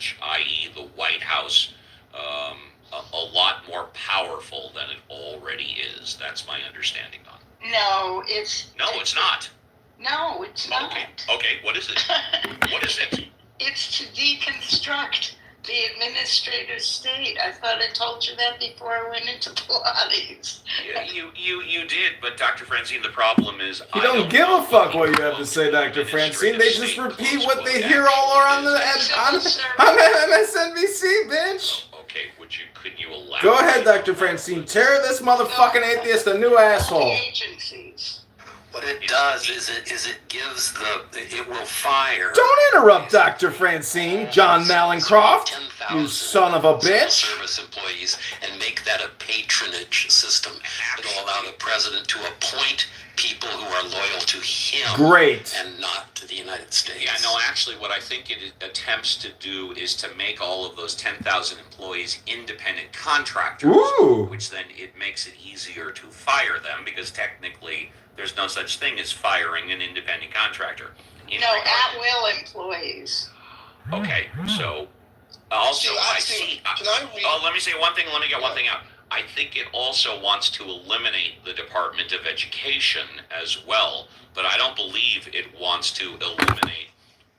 branch, i.e. the White House, a lot more powerful than it already is. That's my understanding on it. No, it's not. No, it's not. Okay, what is it? What is it? It's to deconstruct the administrative state. I thought I told you that before I went into Pilates. Yeah, you did, but Dr. Francine, the problem is you don't give a fuck what you have to say, Dr. Francine. They just repeat what they hear all around on MSNBC, bitch. Okay, could you elaborate? Go ahead, Dr. Francine. Tear this motherfucking atheist a new asshole. Agencies. What it does is it gives it will fire. Don't interrupt, Dr. Francine, John Malincroft, you son of a bitch. Service employees and make that a patronage system. It'll allow the president to appoint people who are loyal to him. Great. And not to the United States. Yeah, no, actually what I think it attempts to do is to make all of those 10,000 employees independent contractors. Ooh. Which then it makes it easier to fire them because technically there's no such thing as firing an independent contractor. At-will employees. Okay, so also let me say one thing. Let me get one thing out. I think it also wants to eliminate the Department of Education as well, but I don't believe it wants to eliminate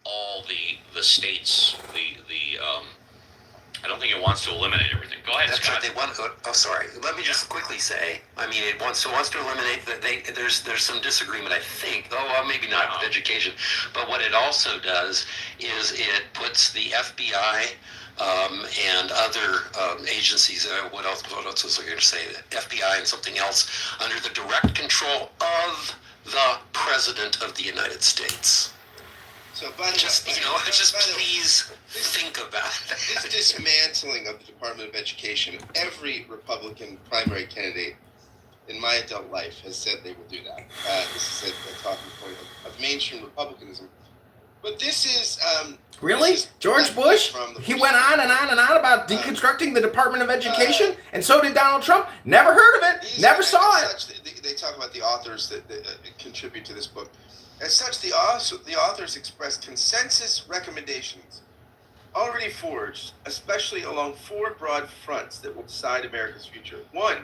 all the states. I don't think it wants to eliminate everything. Go ahead, That's Scott. right. They want. Oh, sorry. Let me just quickly say. I mean, it wants to eliminate that. There's some disagreement, I think. Though maybe not with education, but what it also does is it puts the FBI and other agencies. What else was I going to say? The FBI and something else under the direct control of the President of the United States. So, just please think about that. This dismantling of the Department of Education, every Republican primary candidate in my adult life has said they will do that. This is a talking point of mainstream Republicanism. But this is... Really? George Bush? He went on and on and on about deconstructing the Department of Education, and so did Donald Trump. Never heard of it. Never saw it. They talk about the authors that contribute to this book. As such, the authors express consensus recommendations already forged, especially along four broad fronts that will decide America's future. 1,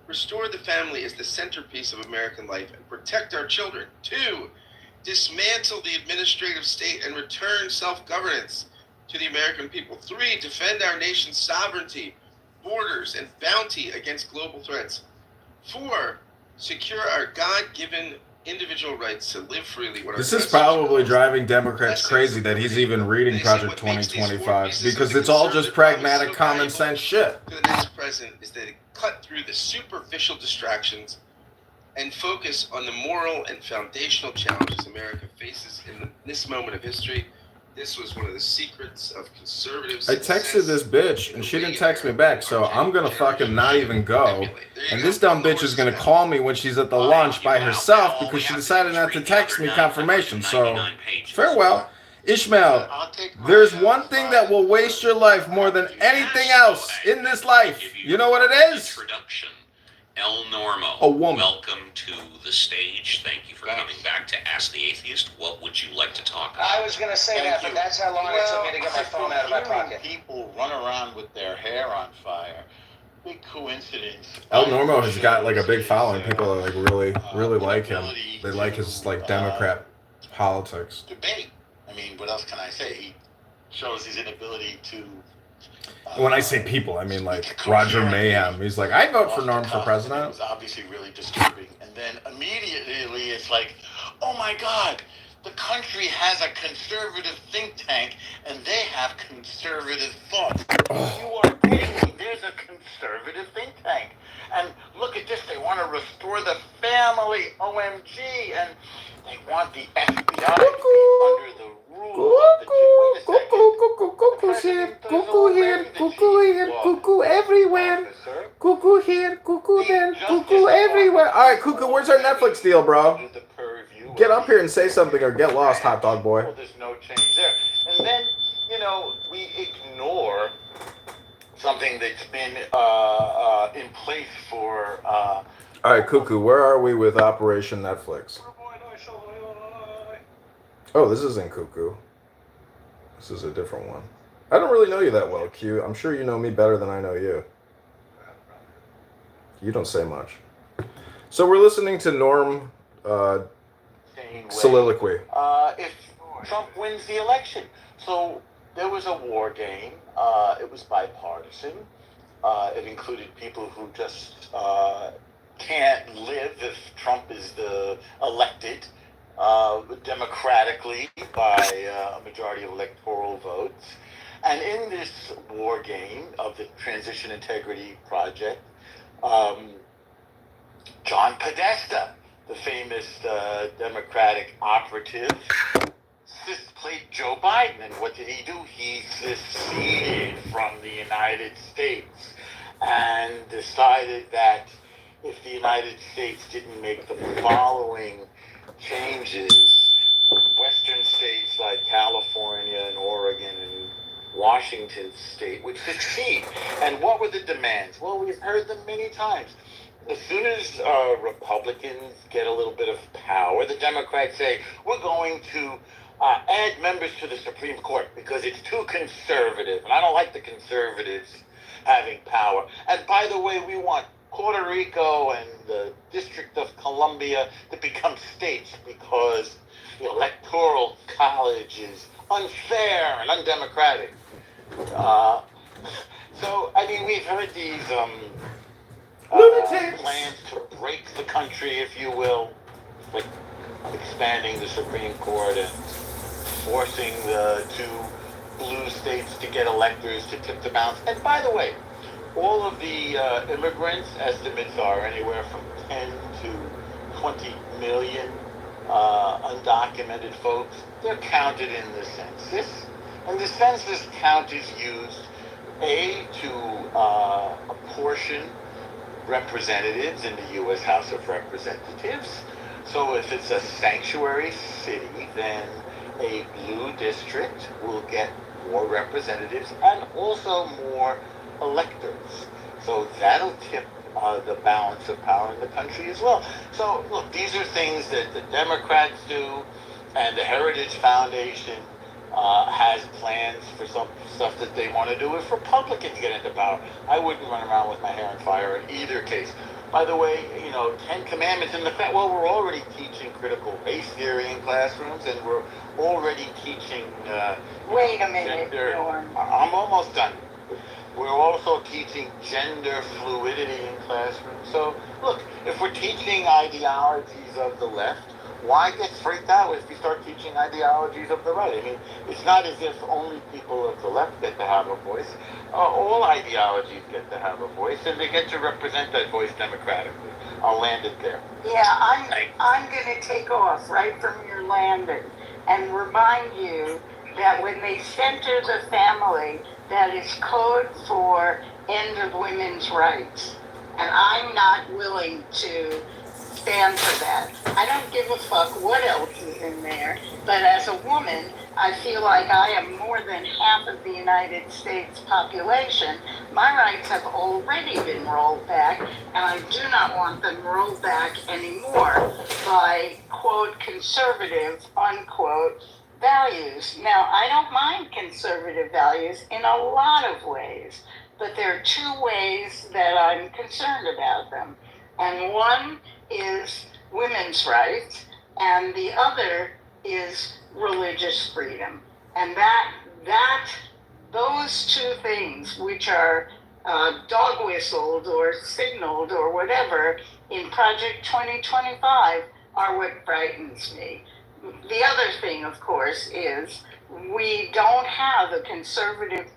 restore the family as the centerpiece of American life and protect our children. 2, dismantle the administrative state and return self-governance to the American people. 3, defend our nation's sovereignty, borders, and bounty against global threats. 4, secure our God-given individual rights to live freely. This is probably driving Democrats crazy that he's even reading Project 2025 because it's all just pragmatic common sense shit. To the next president is that it cut through the superficial distractions and focus on the moral and foundational challenges America faces in this moment of history. This was one of the secrets of conservative I texted this bitch and she didn't text me back, so I'm gonna fucking not even go. And this dumb bitch is gonna call me when she's at the lunch by herself because she decided not to text me confirmation. So, farewell. Ishmael, there's one thing that will waste your life more than anything else in this life. You know what it is? El Normo, a woman. Welcome to the stage. Thank you for coming back to Ask the Atheist. What would you like to talk about? I was going to say that, but that's how long it took me to get my phone out of my pocket. People run around with their hair on fire. Big coincidence. El Normo has got like a big following. People are like really like him. They like his like Democrat politics. Debate. I mean, what else can I say? He shows his inability to. When I say people, I mean like Roger Mayhem. He's like, I vote for Norm for president. It was obviously really disturbing. And then immediately it's like, oh my God, the country has a conservative think tank and they have conservative thoughts. You are kidding me. There's a conservative think tank. And look at this. They want to restore the family. OMG. And they want the FBI to be under the Cuckoo's here, cuckoo here, cuckoo here, cuckoo everywhere. Cuckoo here, cuckoo there, cuckoo everywhere. All right, Cuckoo, where's our Netflix deal, bro? Get up here and say something or get lost, hot dog boy. Well, there's no change there. And then, we ignore something that's been in place for... All right, Cuckoo, where are we with Operation Netflix? Oh, this isn't Cuckoo. This is a different one. I don't really know you that well, Q. I'm sure you know me better than I know you. You don't say much. So we're listening to Norm soliloquy. If Trump wins the election. So there was a war game. It was bipartisan. It included people who just can't live if Trump is elected democratically by a majority of electoral votes. And in this war game of the Transition Integrity Project, John Podesta, the famous Democratic operative, played Joe Biden. And what did he do? He seceded from the United States and decided that if the United States didn't make the following changes, Western states like California and Oregon and Washington State would secede. And what were the demands? Well, we've heard them many times. As soon as Republicans get a little bit of power, the Democrats say, we're going to add members to the Supreme Court because it's too conservative. And I don't like the conservatives having power. And by the way, we want Puerto Rico and the District of Columbia to become states because the Electoral College is unfair and undemocratic. So, I mean, we've heard these plans to break the country, if you will, like expanding the Supreme Court and forcing the two blue states to get electors to tip the balance. And by the way, all of the immigrants, estimates are anywhere from 10 to 20 million undocumented folks. They're counted in the census. And the census count is used, A, to apportion representatives in the U.S. House of Representatives. So if it's a sanctuary city, then a blue district will get more representatives and also more electors. So that'll tip the balance of power in the country as well. So look, these are things that the Democrats do, and the Heritage Foundation has plans for some stuff that they want to do. If Republicans get into power, I wouldn't run around with my hair on fire in either case. By the way, 10 Commandments in the class. Well, we're already teaching critical race theory in classrooms, and we're already teaching. Wait a minute, Norm. I'm almost done. We're also teaching gender fluidity in classrooms. So, look, if we're teaching ideologies of the left, why get freaked out if we start teaching ideologies of the right? I mean, it's not as if only people of the left get to have a voice. All ideologies get to have a voice, and they get to represent that voice democratically. I'll land it there. Yeah, I'm going to take off right from your landing and remind you that when they center the family, that is code for end of women's rights. And I'm not willing to stand for that. I don't give a fuck what else is in there, but as a woman, I feel like I am more than half of the United States population. My rights have already been rolled back, and I do not want them rolled back anymore by, quote, conservative, unquote, values. Now, I don't mind conservative values in a lot of ways, but there are two ways that I'm concerned about them. And one is women's rights, and the other is religious freedom. And those two things, which are dog whistled or signaled or whatever in Project 2025, are what frightens me. The other thing, of course, is we don't have a conservative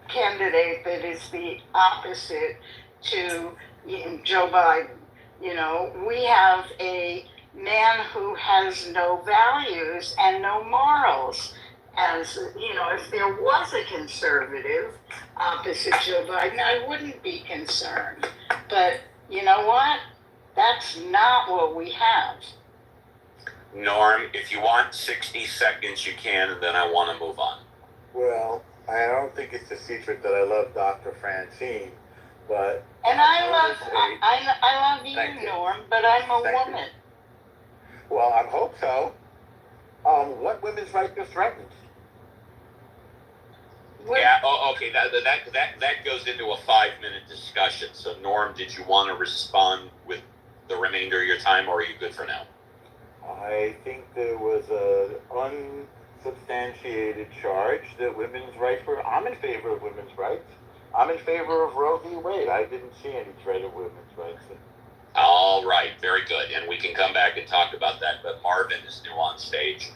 candidate that is the opposite to Joe Biden. We have a man who has no values and no morals. As if there was a conservative opposite Joe Biden, I wouldn't be concerned. But you know what? That's not what we have. Norm, if you want 60 seconds, you can, and then I want to move on. Well, I don't think it's a secret that I love Dr. Francine, but... And I love you, Norm, but I'm a woman. Well, I hope so. What women's rights are threatened? Okay, that goes into a 5-minute discussion. So, Norm, did you want to respond with the remainder of your time, or are you good for now? I think there was a unsubstantiated charge that women's rights were. I'm in favor of women's rights. I'm in favor of Roe v. Wade. I didn't see any threat of women's rights. All right, very good. And we can come back and talk about that, but Marvin is new on stage.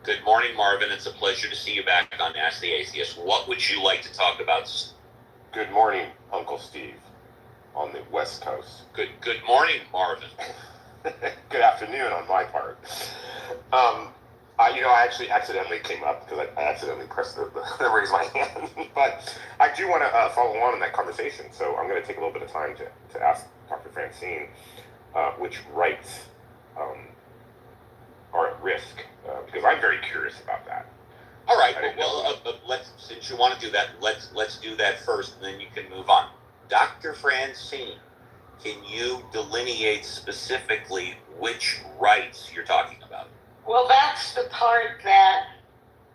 Good morning, Marvin. It's a pleasure to see you back on Ask the Atheist. What would you like to talk about? Good morning, Uncle Steve, on the West Coast. Good morning, Marvin. Good afternoon on my part. I actually accidentally came up because I accidentally pressed the raise my hand. But I do want to follow on in that conversation. So I'm going to take a little bit of time to ask Dr. Francine which rights are at risk, because I'm very curious about that. All right. Well, let's, since you want to do that, let's do that first, and then you can move on. Dr. Francine, can you delineate specifically which rights you're talking about? Well, that's the part that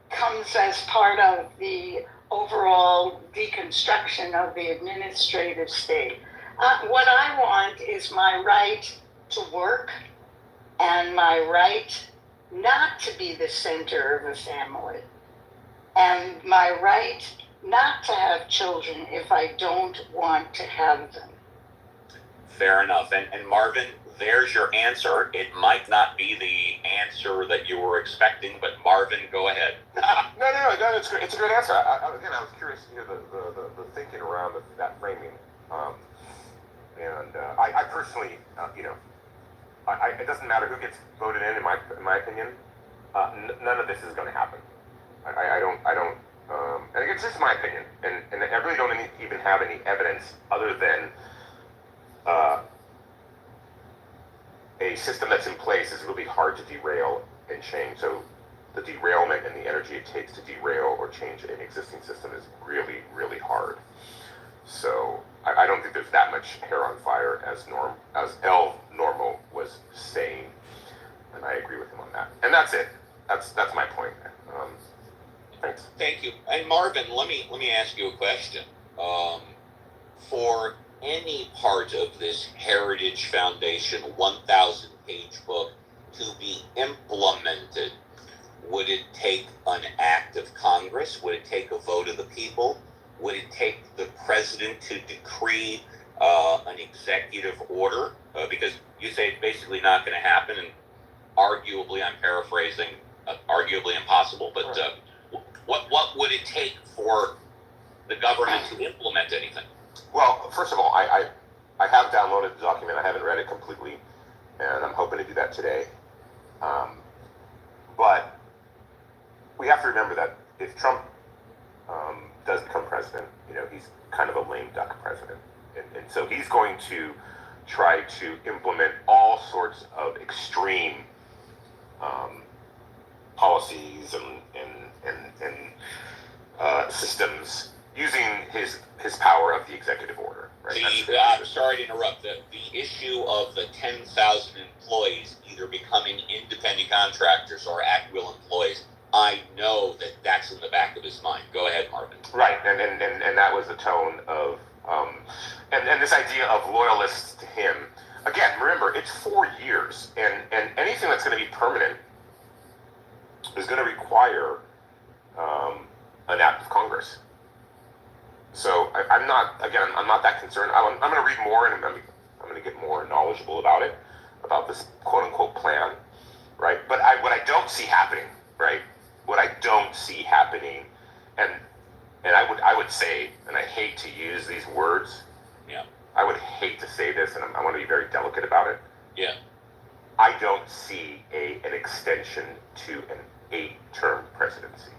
comes as part of the overall deconstruction of the administrative state. What I want is my right to work and my right not to be the center of a family, and my right not to have children if I don't want to have them. Fair enough. And Marvin, there's your answer. It might not be the answer that you were expecting, but Marvin, go ahead. No, it's great. It's a great answer. I was curious to hear the thinking around that framing. I personally, it doesn't matter who gets voted in my opinion. None of this is going to happen. I don't, and it's just my opinion, and I really don't even have any evidence other than a system that's in place is really hard to derail and change. So the derailment and the energy it takes to derail or change an existing system is really, really hard. So I don't think there's that much hair on fire as El Normo was saying, and I agree with him on that. And that's it. That's my point. Thanks. Thank you. And Marvin, let me ask you a question. For any part of this Heritage Foundation 1,000-page book to be implemented, would it take an act of Congress? Would it take a vote of the people? Would it take the president to decree an executive order? Because you say it's basically not going to happen, and arguably, I'm paraphrasing, arguably impossible, but what would it take for the government to implement anything? Well, first of all, I have downloaded the document. I haven't read it completely, and I'm hoping to do that today. But we have to remember that if Trump does become president, he's kind of a lame duck president. And so he's going to try to implement all sorts of extreme policies and systems using his power of the executive order. Right? I'm sorry to interrupt. The issue of the 10,000 employees either becoming independent contractors or at-will employees, I know that's in the back of his mind. Go ahead, Marvin. Right, and that was the tone of, and this idea of loyalists to him. Again, remember, it's 4 years, and anything that's going to be permanent is going to require an act of Congress. So I'm not that concerned. I'm going to read more, and I'm going to get more knowledgeable about this quote-unquote plan, right? But what I don't see happening, right? What I don't see happening, and I would say, and I hate to use these words. Yeah. I would hate to say this, and I want to be very delicate about it. Yeah. I don't see an extension to an 8-term presidency.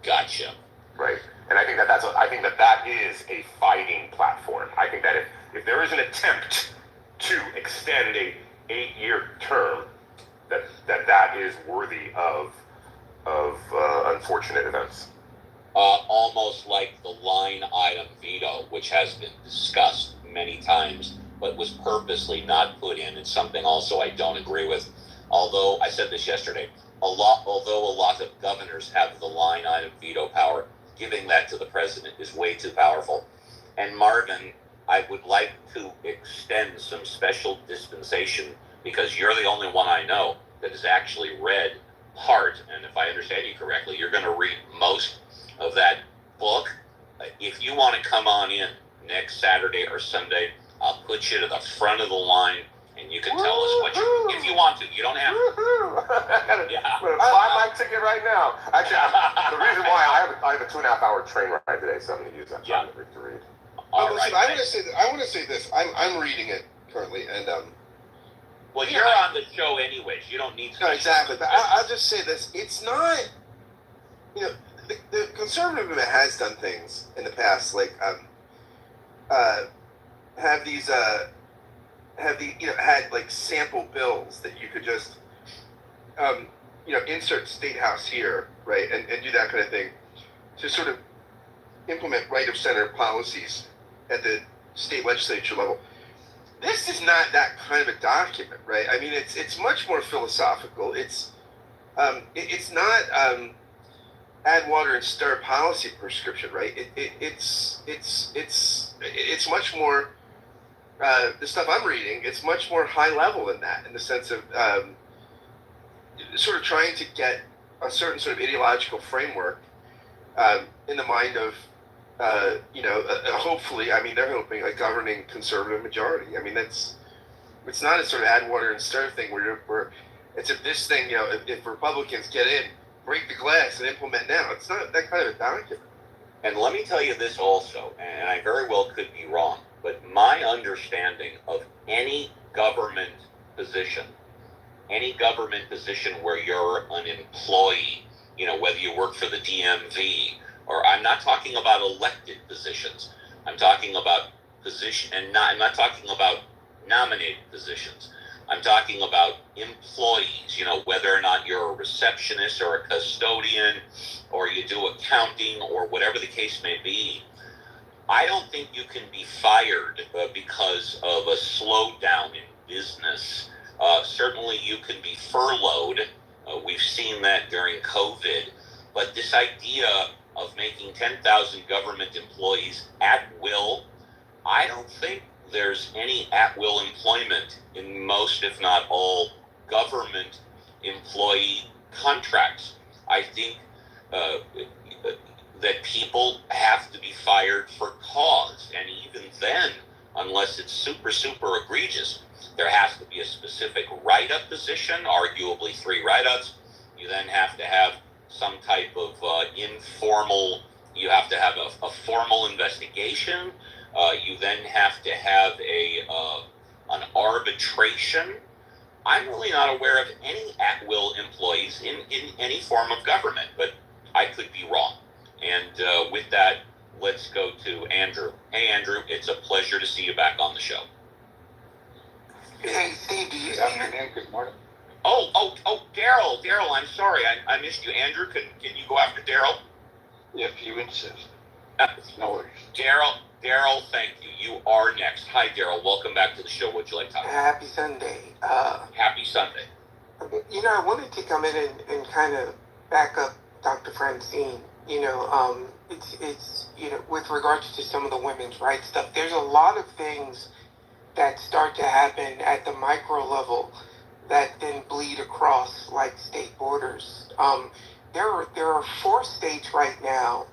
Gotcha. Right, and I think that is a fighting platform. I think that if there is an attempt to extend a 8-year term, that is worthy of unfortunate events. Almost like the line item veto, which has been discussed many times, but was purposely not put in. It's something also I don't agree with. Although I said this yesterday, although a lot of governors have the line item veto power, giving that to the president president is way too powerful. And Marvin, I would like to extend some special dispensation because you're the only one I know that has actually read part, and if I understand you correctly, you're going to read most of that book. If you want to come on in next Saturday or Sunday, I'll put you to the front of the line, and you can tell us what you, if you want to. You don't have to. Yeah. I'm gonna buy my ticket right now. Actually, the reason why I have a 2.5 hour train ride today, so I'm going to use that time to read. Listen, I want to say this. I'm reading it currently, and well, you're on the show anyways. You don't need to. No, exactly. But I'll just say this: it's not. The conservative movement has done things in the past, like had like sample bills that you could just insert state house here, right, and do that kind of thing to sort of implement right of center policies at the state legislature level. This is not that kind of a document, right? I mean, it's much more philosophical. It's not add water and stir policy prescription, right? It's much more the stuff I'm reading. It's much more high level than that, in the sense of sort of trying to get a certain sort of ideological framework in the mind of hopefully, I mean, they're hoping a governing conservative majority. I mean, it's not a sort of add water and stir thing where it's if this thing, if Republicans get in, break the glass and implement now. It's not that kind of a document. And let me tell you this also, and I very well could be wrong, but my understanding of any government position where you're an employee, whether you work for the DMV, or I'm not talking about elected positions. I'm talking about I'm not talking about nominated positions. I'm talking about employees, whether or not you're a receptionist or a custodian, or you do accounting or whatever the case may be. I don't think you can be fired because of a slowdown in business. Certainly you can be furloughed. We've seen that during COVID. But this idea of making 10,000 government employees at will, I don't think there's any at-will employment in most, if not all, government employee contracts. I think that people have to be fired for cause, and even then, unless it's super, super egregious, there has to be a specific write-up position, arguably 3 write-ups. You then have to have some type of informal, you have to have a formal investigation. You then have to have an arbitration. I'm really not aware of any at-will employees in any form of government, but I could be wrong. And with that, let's go to Andrew. Hey, Andrew, it's a pleasure to see you back on the show. Hey, Steve, do you Good morning. Oh, Daryl, I'm sorry, I missed you. Andrew, can you go after Daryl? If you insist. No worries. Daryl, thank you. You are next. Hi, Daryl. Welcome back to the show. What'd you like to talk about? Happy Sunday. Happy Sunday. I wanted to come in and kind of back up Dr. Francine. It's with regards to some of the women's rights stuff, there's a lot of things that start to happen at the micro level that then bleed across like state borders. There are 4 states right now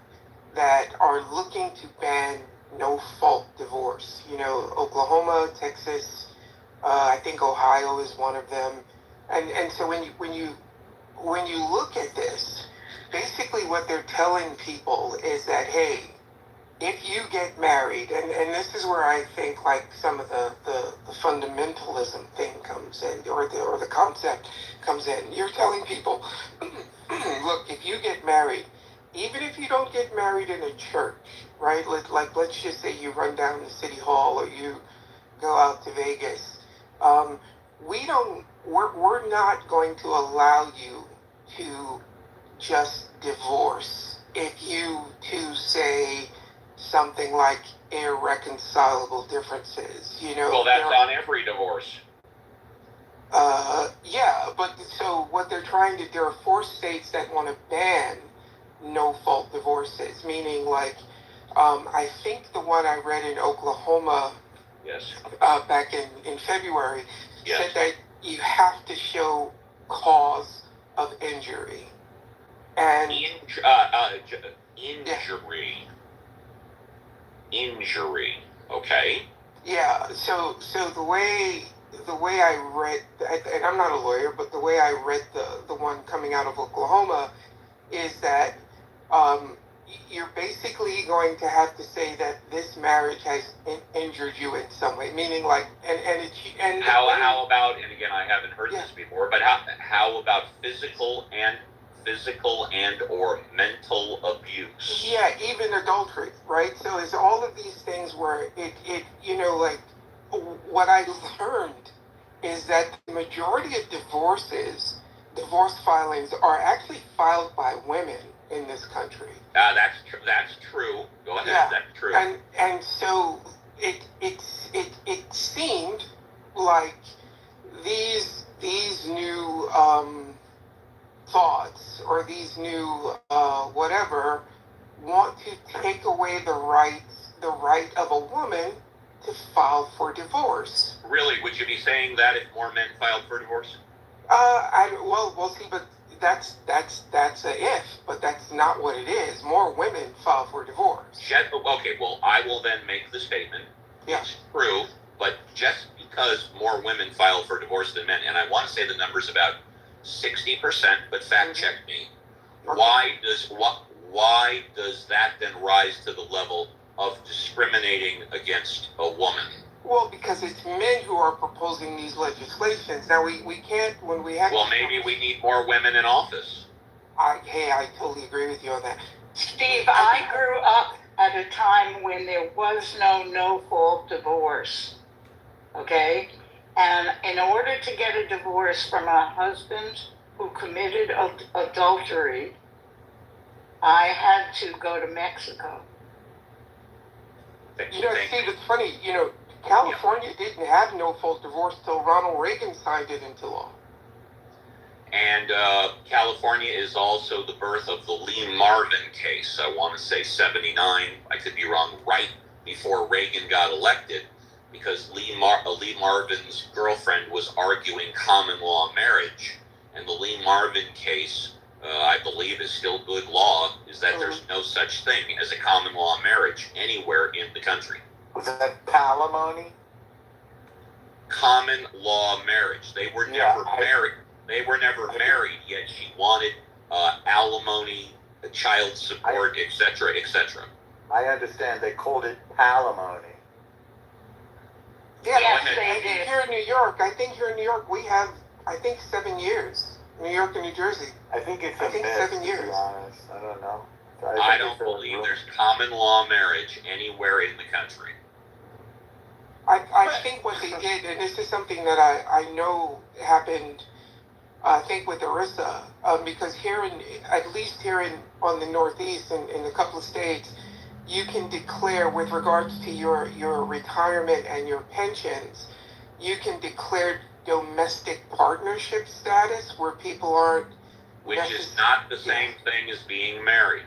that are looking to ban no-fault divorce. Oklahoma, Texas, I think Ohio is one of them. And so when you look at this, basically what they're telling people is that, hey, if you get married, and this is where I think like some of the fundamentalism thing comes in, or the concept comes in. You're telling people, look, if you get married, even if you don't get married in a church, right? Let's just say you run down to City Hall or you go out to Vegas. We're not going to allow you to just divorce if you two say something like irreconcilable differences. Well, that's on every divorce. Yeah, but so what they're trying to, there are 4 states that want to ban no-fault divorces, meaning like I think the one I read in Oklahoma Yes. back in February Yes. said that you have to show cause of injury. And Injury. Injury. Okay. yeah, so the way I read, and I'm not a lawyer, but the way I read the one coming out of Oklahoma is that you're basically going to have to say that this marriage has injured you in some way, meaning like, and How about, and again, I haven't heard Yeah. this before, but how about physical and or mental abuse? yeah, even adultery, right? So it's all of these things where it like what I learned is that the majority of divorce filings are actually filed by women in this country. That's true. Go ahead. Yeah. That's true. And so it seemed like these new thoughts or these new whatever want to take away the right of a woman to file for divorce. Really, would you be saying that if more men filed for divorce? We'll see, but that's a if, but that's not what it is. More women file for divorce. Okay, well, I will then make the statement. Yeah. It's true, but just because more women file for divorce than men, and I want to say the number's about 60%, but fact check me. Okay. Why does that then rise to the level of discriminating against a woman? Well, because it's men who are proposing these legislations. Now we can't when we have. Well, maybe we need more women in office. I totally agree with you on that. Steve, I grew up at a time when there was no-fault divorce, okay? And in order to get a divorce from a husband who committed adultery, I had to go to Mexico. Steve, it's funny, California didn't have no-fault divorce till Ronald Reagan signed it into law. And California is also the birth of the Lee Marvin case. I want to say 79. I could be wrong. Right before Reagan got elected, because Lee Marvin's girlfriend was arguing common law marriage, and the Lee Marvin case, I believe, is still good law. Is that there's no such thing as a common law marriage anywhere in the country. Was that palimony? Common law marriage. They were never married. They were never married, yet she wanted alimony, child support, etc., etc. I understand they called it palimony. Yeah, Yes, I think here in New York, we have, 7 years. New York and New Jersey. I think it's 7 years. To be honest. I don't know. I don't believe there's common law marriage anywhere in the country. I think what they did, and this is something that I know happened, I think with ERISA, because at least here on the Northeast and in a couple of states, you can declare with regards to your retirement and your pensions, you can declare domestic partnership status where people aren't. Which is not the same thing as being married.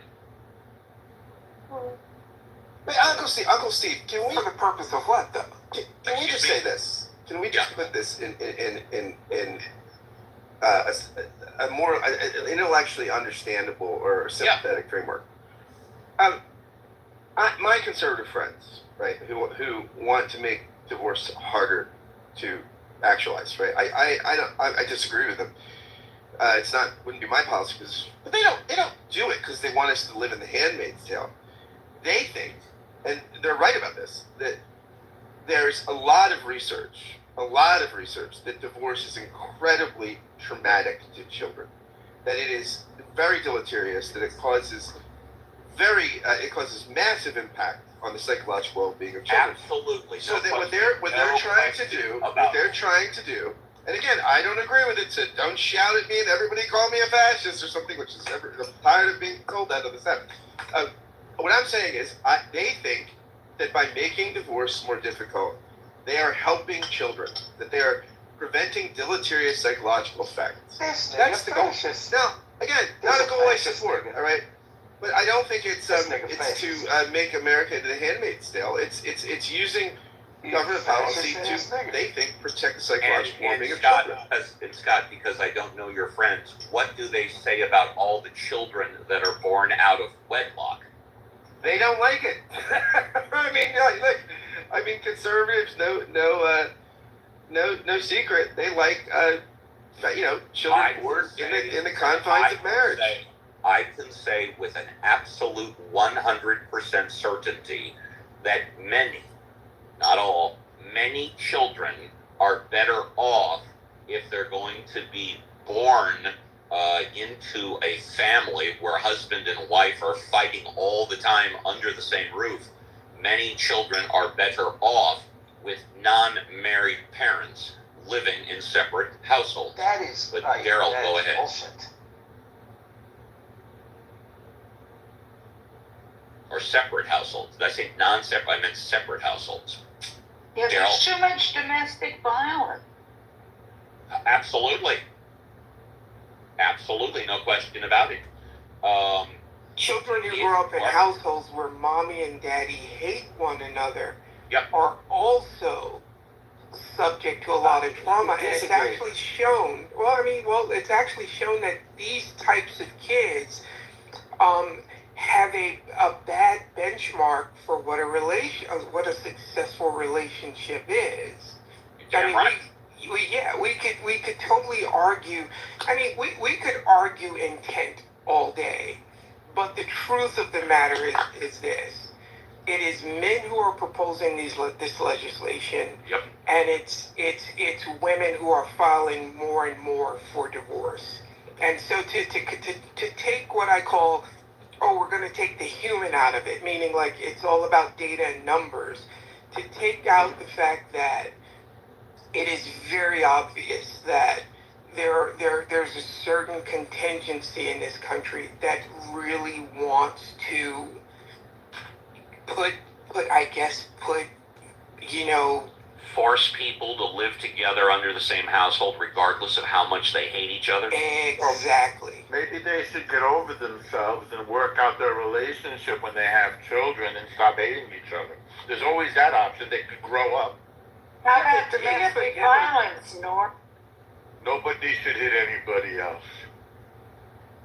But Uncle Steve, can we? For the purpose of what, though? Can we just say this? Can we just put this in a more intellectually understandable or sympathetic framework? My conservative friends, right, who want to make divorce harder to actualize, right? I disagree with them. Wouldn't be my policy, but they don't do it because they want us to live in the Handmaid's Tale. They think, and they're right about this, that there's a lot of research that divorce is incredibly traumatic to children, that it is very deleterious, that it causes massive impact on the psychological well-being of children. Absolutely. So that what they're trying to do, and again, I don't agree with it, so don't shout at me and everybody call me a fascist or something, which is I'm tired of being told that on the set. What I'm saying is, they think that by making divorce more difficult, they are helping children, that they are preventing deleterious psychological effects. That's the goal. Now, again, not a goal I support, all right? But I don't think it's Just make a it's face. to make America the Handmaid's Tale. It's using government policy to, they think, protect the psychological well-being of Scott, children. Scott, because I don't know your friends, what do they say about all the children that are born out of wedlock? They don't like it. I mean, conservatives, no secret. They like, children born in the confines of marriage. I can say with an absolute 100% certainty that many, not all, many children are better off if they're going to be born into a family where husband and wife are fighting all the time under the same roof. Many children are better off with non-married parents living in separate households. That is, but Daryl, go ahead. Bullshit. Or separate households. Did I say non-separate? I meant separate households. Yeah, there's Daryl? too much domestic violence. Absolutely. Absolutely, no question about it. Children who grow up in households where mommy and daddy hate one another are also subject to a lot of trauma. And it's actually shown, it's actually shown that these types of kids have a bad benchmark for what a successful relationship is. We could totally argue. We could argue intent all day, but the truth of the matter is this: it is men who are proposing this legislation, and it's women who are filing more and more for divorce. And so to take what I call, we're going to take the human out of it, meaning like it's all about data and numbers, to take out the fact that it is very obvious that there's a certain contingency in this country that really wants to put force people to live together under the same household regardless of how much they hate each other. Exactly. Maybe they should get over themselves and work out their relationship when they have children and stop hating each other. There's always that option. They could grow up. How about domestic violence, Norm? Nobody should hit anybody else.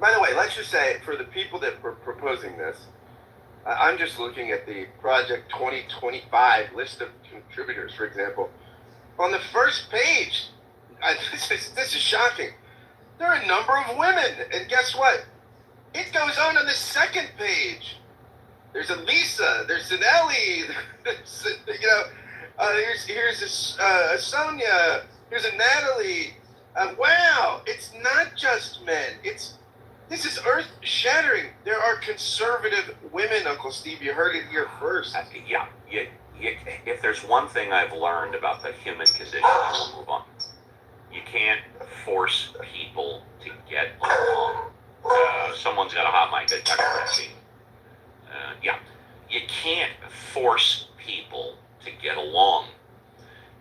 By the way, let's just say, for the people that were proposing this, I'm just looking at the Project 2025 list of contributors, for example. On the first page, this is shocking. There are a number of women, and guess what? It goes on the second page. There's a Lisa, there's an Ellie, here's a Sonia, here's a Natalie. Wow, it's not just men. This is earth-shattering. There are conservative women, Uncle Steve. You heard it here first. If there's one thing I've learned about the human condition, and we'll move on. You can't force people to get along. Someone's got a hot mic. That's Christine. You can't force people to get along.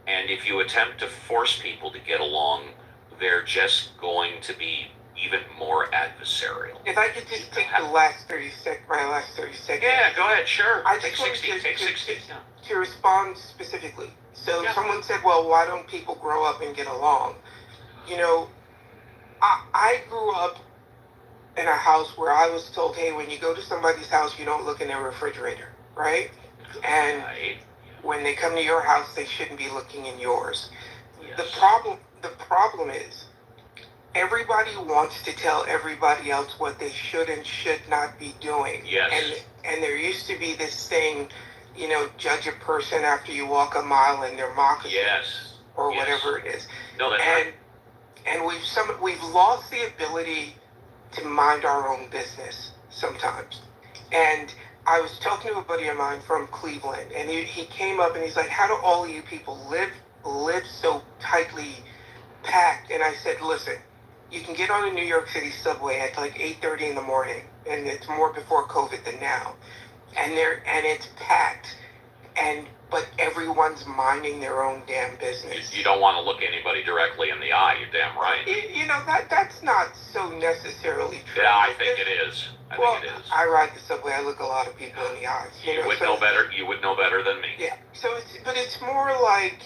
And if you attempt to force people to get along, they're just going to be even more adversarial. If I could just take my last 30 seconds. Yeah, go ahead, sure. I Take just 60, take 60. to respond specifically. So someone said, well, why don't people grow up and get along? I grew up in a house where I was told, hey, when you go to somebody's house, you don't look in their refrigerator, right? And when they come to your house, they shouldn't be looking in yours. Yes. The problem is, everybody wants to tell everybody else what they should and should not be doing. Yes. And there used to be this thing, judge a person after you walk a mile in their moccasins. Yes. Or whatever it is. No, that's right. And we've lost the ability to mind our own business sometimes. And I was talking to a buddy of mine from Cleveland, and he came up and he's like, how do all of you people live so tightly packed? And I said, listen, you can get on a New York City subway at like 8:30 in the morning, and it's more before COVID than now. And it's packed. And but everyone's minding their own damn business. You don't want to look anybody directly in the eye. You're damn right. That's not so necessarily true. Yeah, I think it is. I think it is. I ride the subway. I look a lot of people in the eyes. You would know better. You would know better than me. Yeah. So it's more like,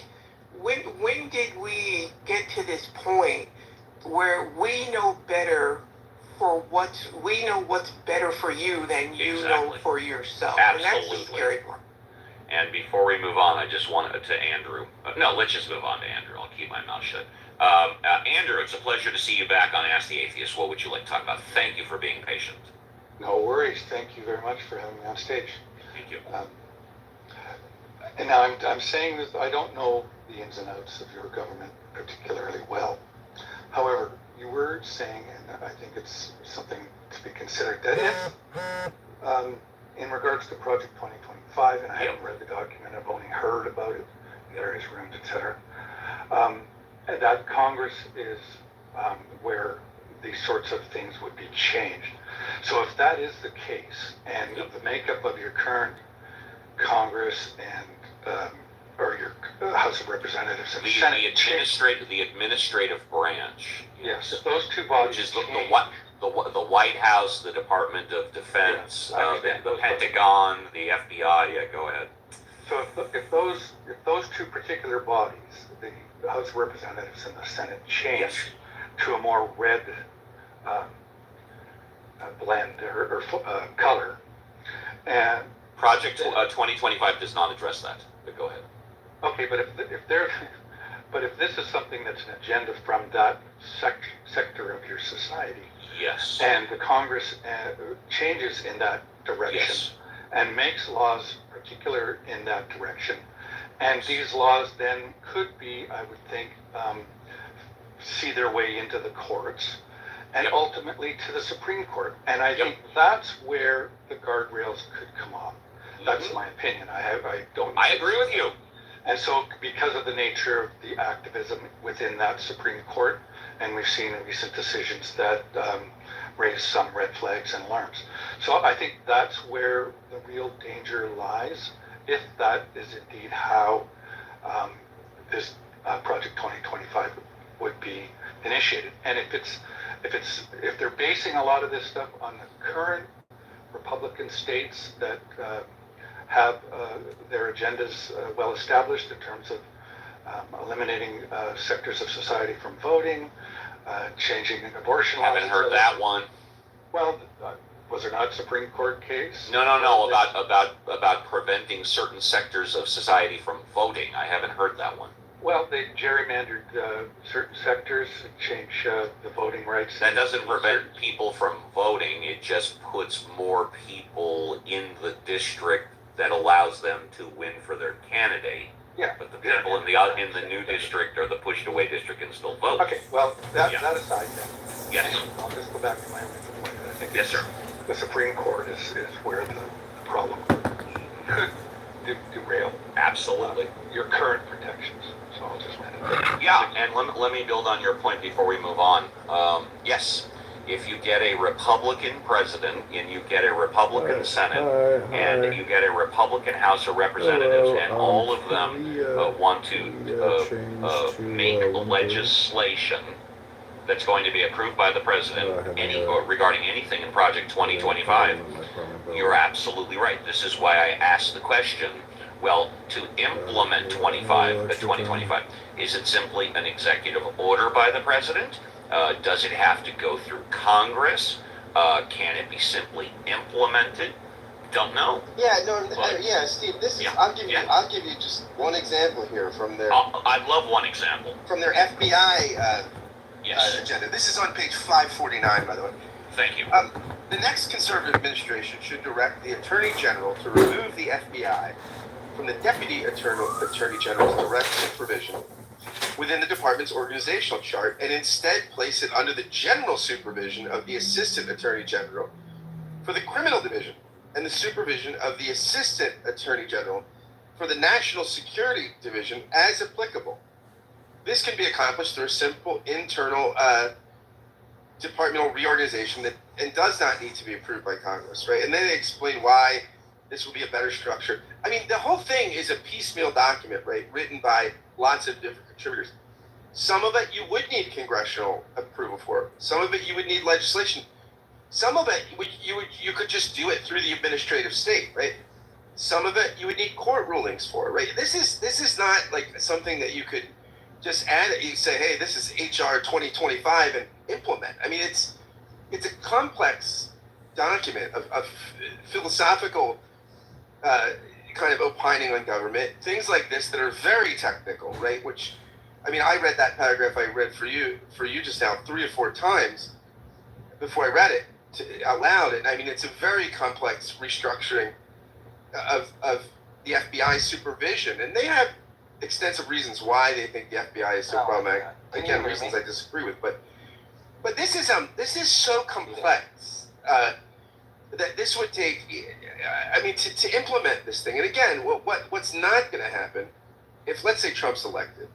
when did we get to this point where we know better we know what's better for you than you know for yourself? Absolutely. And that's the scary part. And before we move on, I just wanted to Andrew. No, let's just move on to Andrew. I'll keep my mouth shut. Andrew, it's a pleasure to see you back on Ask the Atheist. What would you like to talk about? Thank you for being patient. No worries. Thank you very much for having me on stage. Thank you. And now I'm saying that I don't know the ins and outs of your government particularly well. However, you were saying, and I think it's something to be considered, that if, in regards to Project 2025, and I haven't read the document, I've only heard about it in various rooms, etc., that Congress is where these sorts of things would be changed. So if that is the case, and the makeup of your current Congress and or your House of Representatives and Senate, the administrative branch. Yes, if those two bodies, which is the White House, the Department of Defense, the Pentagon, the FBI. Yeah, go ahead. So if those two particular bodies, the House of Representatives and the Senate, change to a more red blend or color, and Project 2025 does not address that. But go ahead. Okay, but if this is something that's an agenda from that sector of your society, yes, and the Congress changes in that direction, and makes laws particular in that direction, and these laws then could be, I would think, see their way into the courts, and ultimately to the Supreme Court, and I think that's where the guardrails could come off. That's my opinion. I don't. I agree with you. And so, because of the nature of the activism within that Supreme Court, and we've seen recent decisions that raise some red flags and alarms. So I think that's where the real danger lies, if that is indeed how this Project 2025 would be initiated. And if they're basing a lot of this stuff on the current Republican states that have their agendas well established in terms of eliminating sectors of society from voting, changing abortion laws. Haven't heard that one. Well, was there not a Supreme Court case? No. About preventing certain sectors of society from voting. I haven't heard that one. Well, they gerrymandered certain sectors, changed the voting rights. That doesn't prevent people from voting. It just puts more people in the district that allows them to win for their candidate. Yeah. But the people in the new district or the pushed away district can still vote. Okay, well, that aside then. Yes. I'll just go back to my original point. I think yes, sir. The Supreme Court is where the problem could derail. Absolutely. Your current protections. So I'll just and let me build on your point before we move on. Yes. If you get a Republican president and you get a Republican Senate and you get a Republican House of Representatives and all of them want to make legislation that's going to be approved by the president regarding anything in Project 2025, you're absolutely right. This is why I asked the question, well, to implement 2025, is it simply an executive order by the president? Does it have to go through Congress? Can it be simply implemented? Don't know. Steve. I'll give you just one example here from their. I'd love one example from their FBI agenda. This is on page 549, by the way. Thank you. The next conservative administration should direct the Attorney General to remove the FBI from the Deputy Attorney General's direct supervision within the department's organizational chart and instead place it under the general supervision of the Assistant Attorney General for the Criminal Division and the supervision of the Assistant Attorney General for the National Security Division as applicable. This can be accomplished through a simple internal departmental reorganization that does not need to be approved by Congress, right? And then they explain why This will be a better structure. I mean, the whole thing is a piecemeal document, right? Written by lots of different contributors. Some of it you would need congressional approval for. Some of it you would need legislation. Some of it you could just do it through the administrative state, right? Some of it you would need court rulings for, right? This is not like something that you could just add it. You say, hey, this is HR 2025 and implement. I mean, it's a complex document of philosophical kind of opining on government, things like this that are very technical, right? Which, I mean, I read that paragraph I read for you just now 3 or 4 times before I read it out loud. And I mean, it's a very complex restructuring of the FBI supervision, and they have extensive reasons why they think the FBI is so problematic. Again, reasons I disagree with, but this is so complex that this would take. I mean, to implement this thing, and again, what's not going to happen if, let's say, Trump's elected?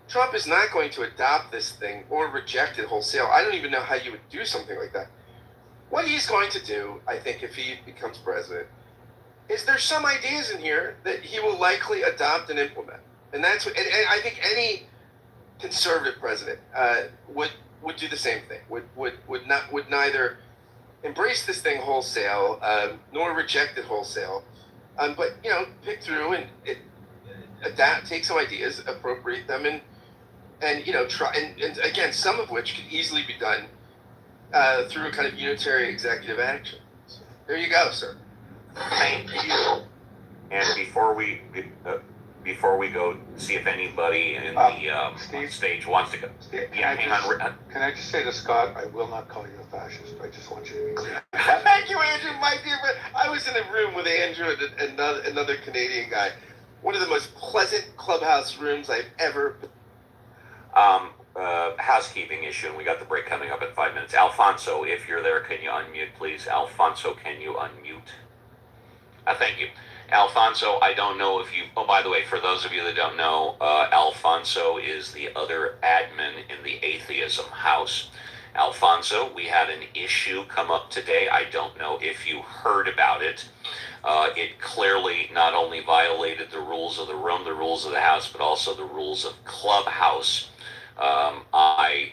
Trump is not going to adopt this thing or reject it wholesale. I don't even know how you would do something like that. What he's going to do, I think, if he becomes president, is there's some ideas in here that he will likely adopt and implement, and that's what. And I think any conservative president would do the same thing. Would neither embrace this thing wholesale nor reject it wholesale, but pick through and adapt, take some ideas, appropriate them, and try and again, some of which could easily be done through a kind of unitary executive action. So, there you go, sir. Thank you. And before we go, see if anybody in the stage wants to go. Steve, Hang on. Can I just say to Scott, I will not call you a fascist. I just want you to be clear. Thank you, Andrew, my dear friend. I was in a room with Andrew and another Canadian guy. One of the most pleasant clubhouse rooms I've ever. Housekeeping issue, and we got the break coming up in 5 minutes. Alfonso, if you're there, can you unmute, please? Alfonso, can you unmute? Thank you. Alfonso, I don't know if you... Oh, by the way, for those of you that don't know, Alfonso is the other admin in the Atheism House. Alfonso, we had an issue come up today. I don't know if you heard about it. It clearly not only violated the rules of the room, the rules of the house, but also the rules of Clubhouse. I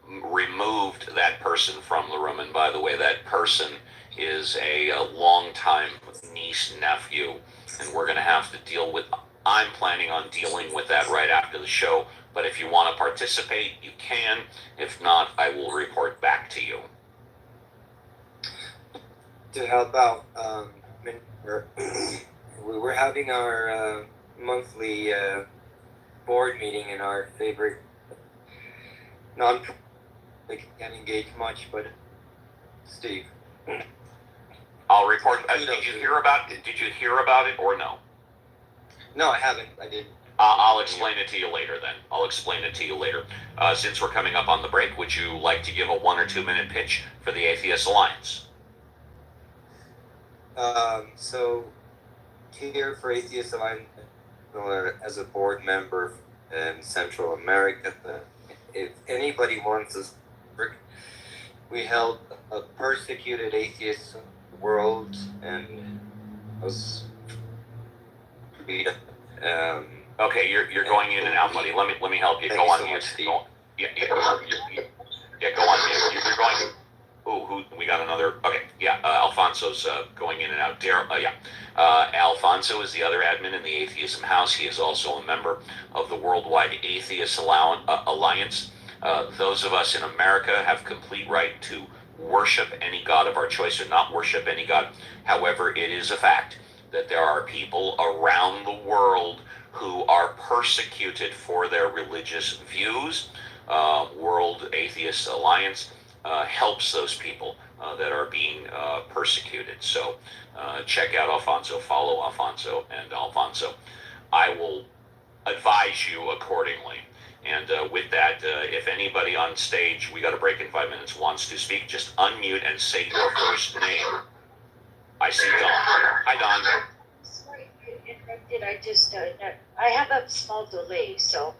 removed that person from the room, and by the way, that person is a longtime niece-nephew, and we're going to have to deal with... I'm planning on dealing with that right after the show, but if you want to participate, you can. If not, I will report back to you. To help out, we're having our monthly board meeting in our favorite they can't engage much, but Steve. I'll report. Did you hear about it or no? No, I haven't. I didn't. I'll explain it to you later then. I'll explain it to you later. Since we're coming up on the break, would you like to give a 1 or 2 minute pitch for the Atheist Alliance? So here for Atheist Alliance, as a board member in Central America, if anybody wants us, we held a persecuted atheist world and was okay, you're going in and out, buddy. Let me help you. Go on mute. Go on mute. You're going. Oh, we got another. Okay, yeah. Alfonso's going in and out. Alfonso is the other admin in the Atheism House. He is also a member of the Worldwide Atheist Alliance. Those of us in America have complete right to worship any god of our choice or not worship any god. However, it is a fact that there are people around the world who are persecuted for their religious views. World Atheist Alliance helps those people that are being persecuted. So check out Alfonso, follow Alfonso, and Alfonso. I will advise you accordingly. And with that, if anybody on stage, we got a break in 5 minutes, wants to speak, just unmute and say your first name. I see Dawn. Hi, Dawn. Sorry to interrupt. I have a small delay, so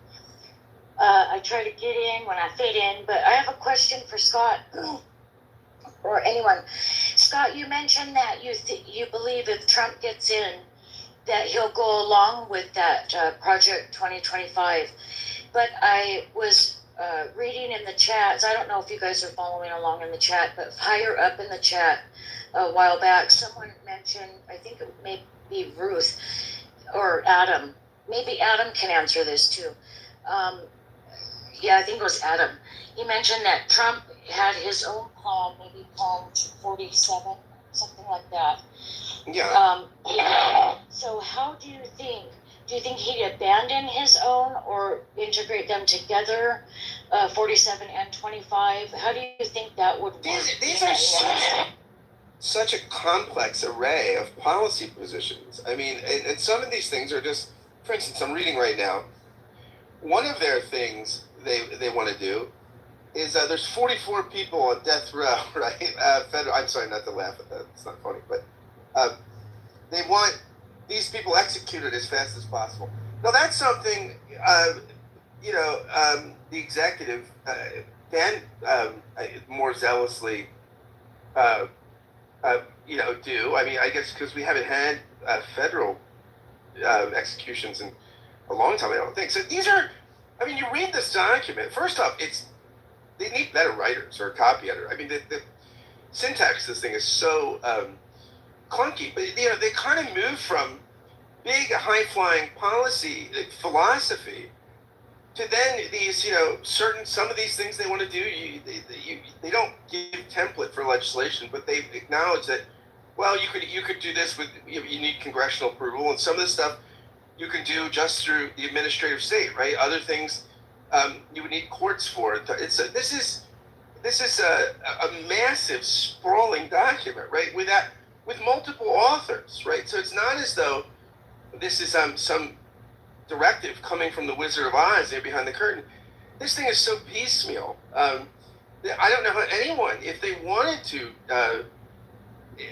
I try to get in when I fit in, but I have a question for Scott or anyone. Scott, Scott, you mentioned that you believe if Trump gets in, that he'll go along with that Project 2025. But I was reading in the chats. I don't know if you guys are following along in the chat, but higher up in the chat a while back, someone mentioned, I think it may be Ruth or Adam. Maybe Adam can answer this too. Yeah, I think it was Adam. He mentioned that Trump had his own plan, maybe Plan 47, something like that. Yeah. So how do you think he'd abandon his own or integrate them together, 47 and 25? How do you think that would work? These are such a complex array of policy positions. I mean, and some of these things are just, for instance, I'm reading right now, one of their things they want to do is there's 44 people on death row, right? I'm sorry, not to laugh at that. It's not funny, but they want these people executed as fast as possible. Now that's something, the executive can more zealously, do. I mean, I guess because we haven't had federal executions in a long time, I don't think. So these are, I mean, you read this document. First off, they need better writers or a copy editor. I mean, the syntax of this thing is so clunky. But they kind of move from big, high-flying policy philosophy to then these, some of these things they want to do. They don't give template for legislation, but they acknowledge that, well, you could do this with you need congressional approval, and some of this stuff you can do just through the administrative state, right? Other things you would need courts for. This is a massive, sprawling document, right? With multiple authors, right? So it's not as though this is some directive coming from the Wizard of Oz there behind the curtain. This thing is so piecemeal. I don't know how anyone, if they wanted to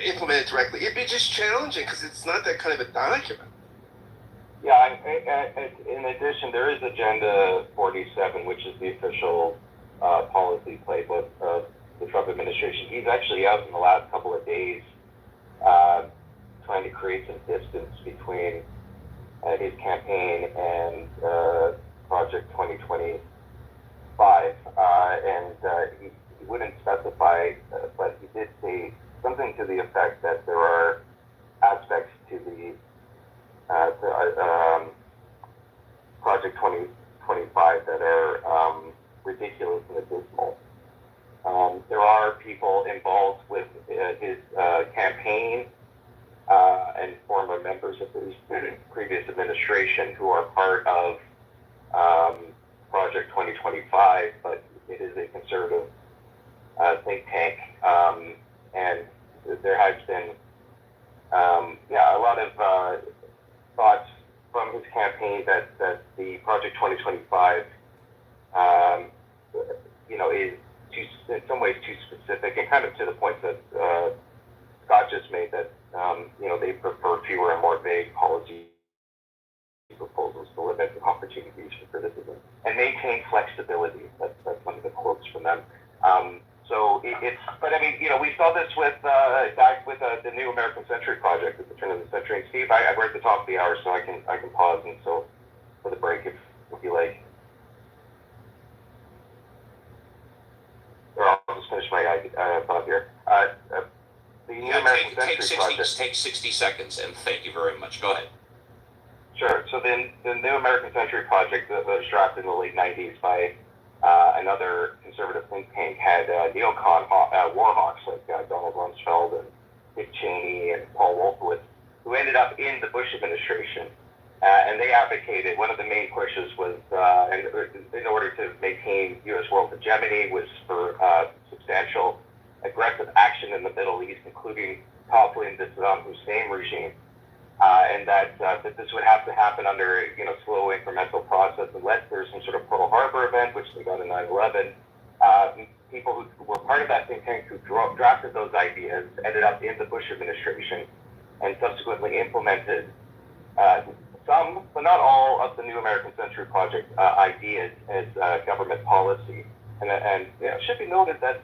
implement it directly, it'd be just challenging because it's not that kind of a document. Yeah, in addition, there is Agenda 47, which is the official policy playbook of the Trump administration. He's actually out in the last couple of days trying to create some distance between his campaign and Project 2025. He wouldn't specify, but he did say something to the effect that there are aspects to the Project 2025 that are ridiculous and abysmal. There are people involved with his campaign and former members of his previous administration who are part of Project 2025, but it is a conservative think tank, and there has been a lot of thoughts from his campaign that the Project 2025 is in some ways too specific, and kind of to the point that Scott just made, that they prefer fewer and more vague policy proposals to limit the opportunities for criticism and maintain flexibility. That's one of the quotes from them. But I mean, we saw this with the New American Century Project at the turn of the century. And Steve, we're at the top of the hour, so I can pause, and so for the break if you like. Or I'll just finish my thought here. The New American Century Project. Take 60 seconds, and thank you very much. Go ahead. Sure. So the New American Century Project that was drafted in the late 90s by another conservative think tank had neocon warhawks like Donald Rumsfeld and Dick Cheney and Paul Wolfowitz, who ended up in the Bush administration. And they advocated, one of the main pushes was, in order to maintain U.S. world hegemony, was for substantial aggressive action in the Middle East, including toppling the Saddam Hussein regime. And that this would have to happen under a slow incremental process, unless there's some sort of Pearl Harbor event, which they got in 9/11. People who were part of that think tank who drafted those ideas ended up in the Bush administration and subsequently implemented some, but not all, of the New American Century Project ideas as government policy. And it should be noted that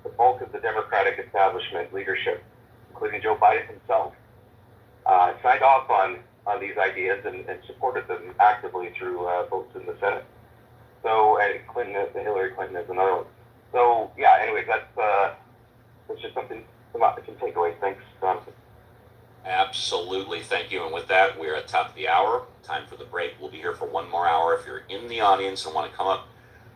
the bulk of the Democratic establishment leadership, including Joe Biden himself, signed off on these ideas and supported them actively through votes in the Senate. So, and Hillary Clinton is another one. So, yeah, anyways, that's just something, some takeaways. Thanks, Jonathan. Absolutely, thank you. And with that, we're at the top of the hour. Time for the break. We'll be here for one more hour. If you're in the audience and want to come up,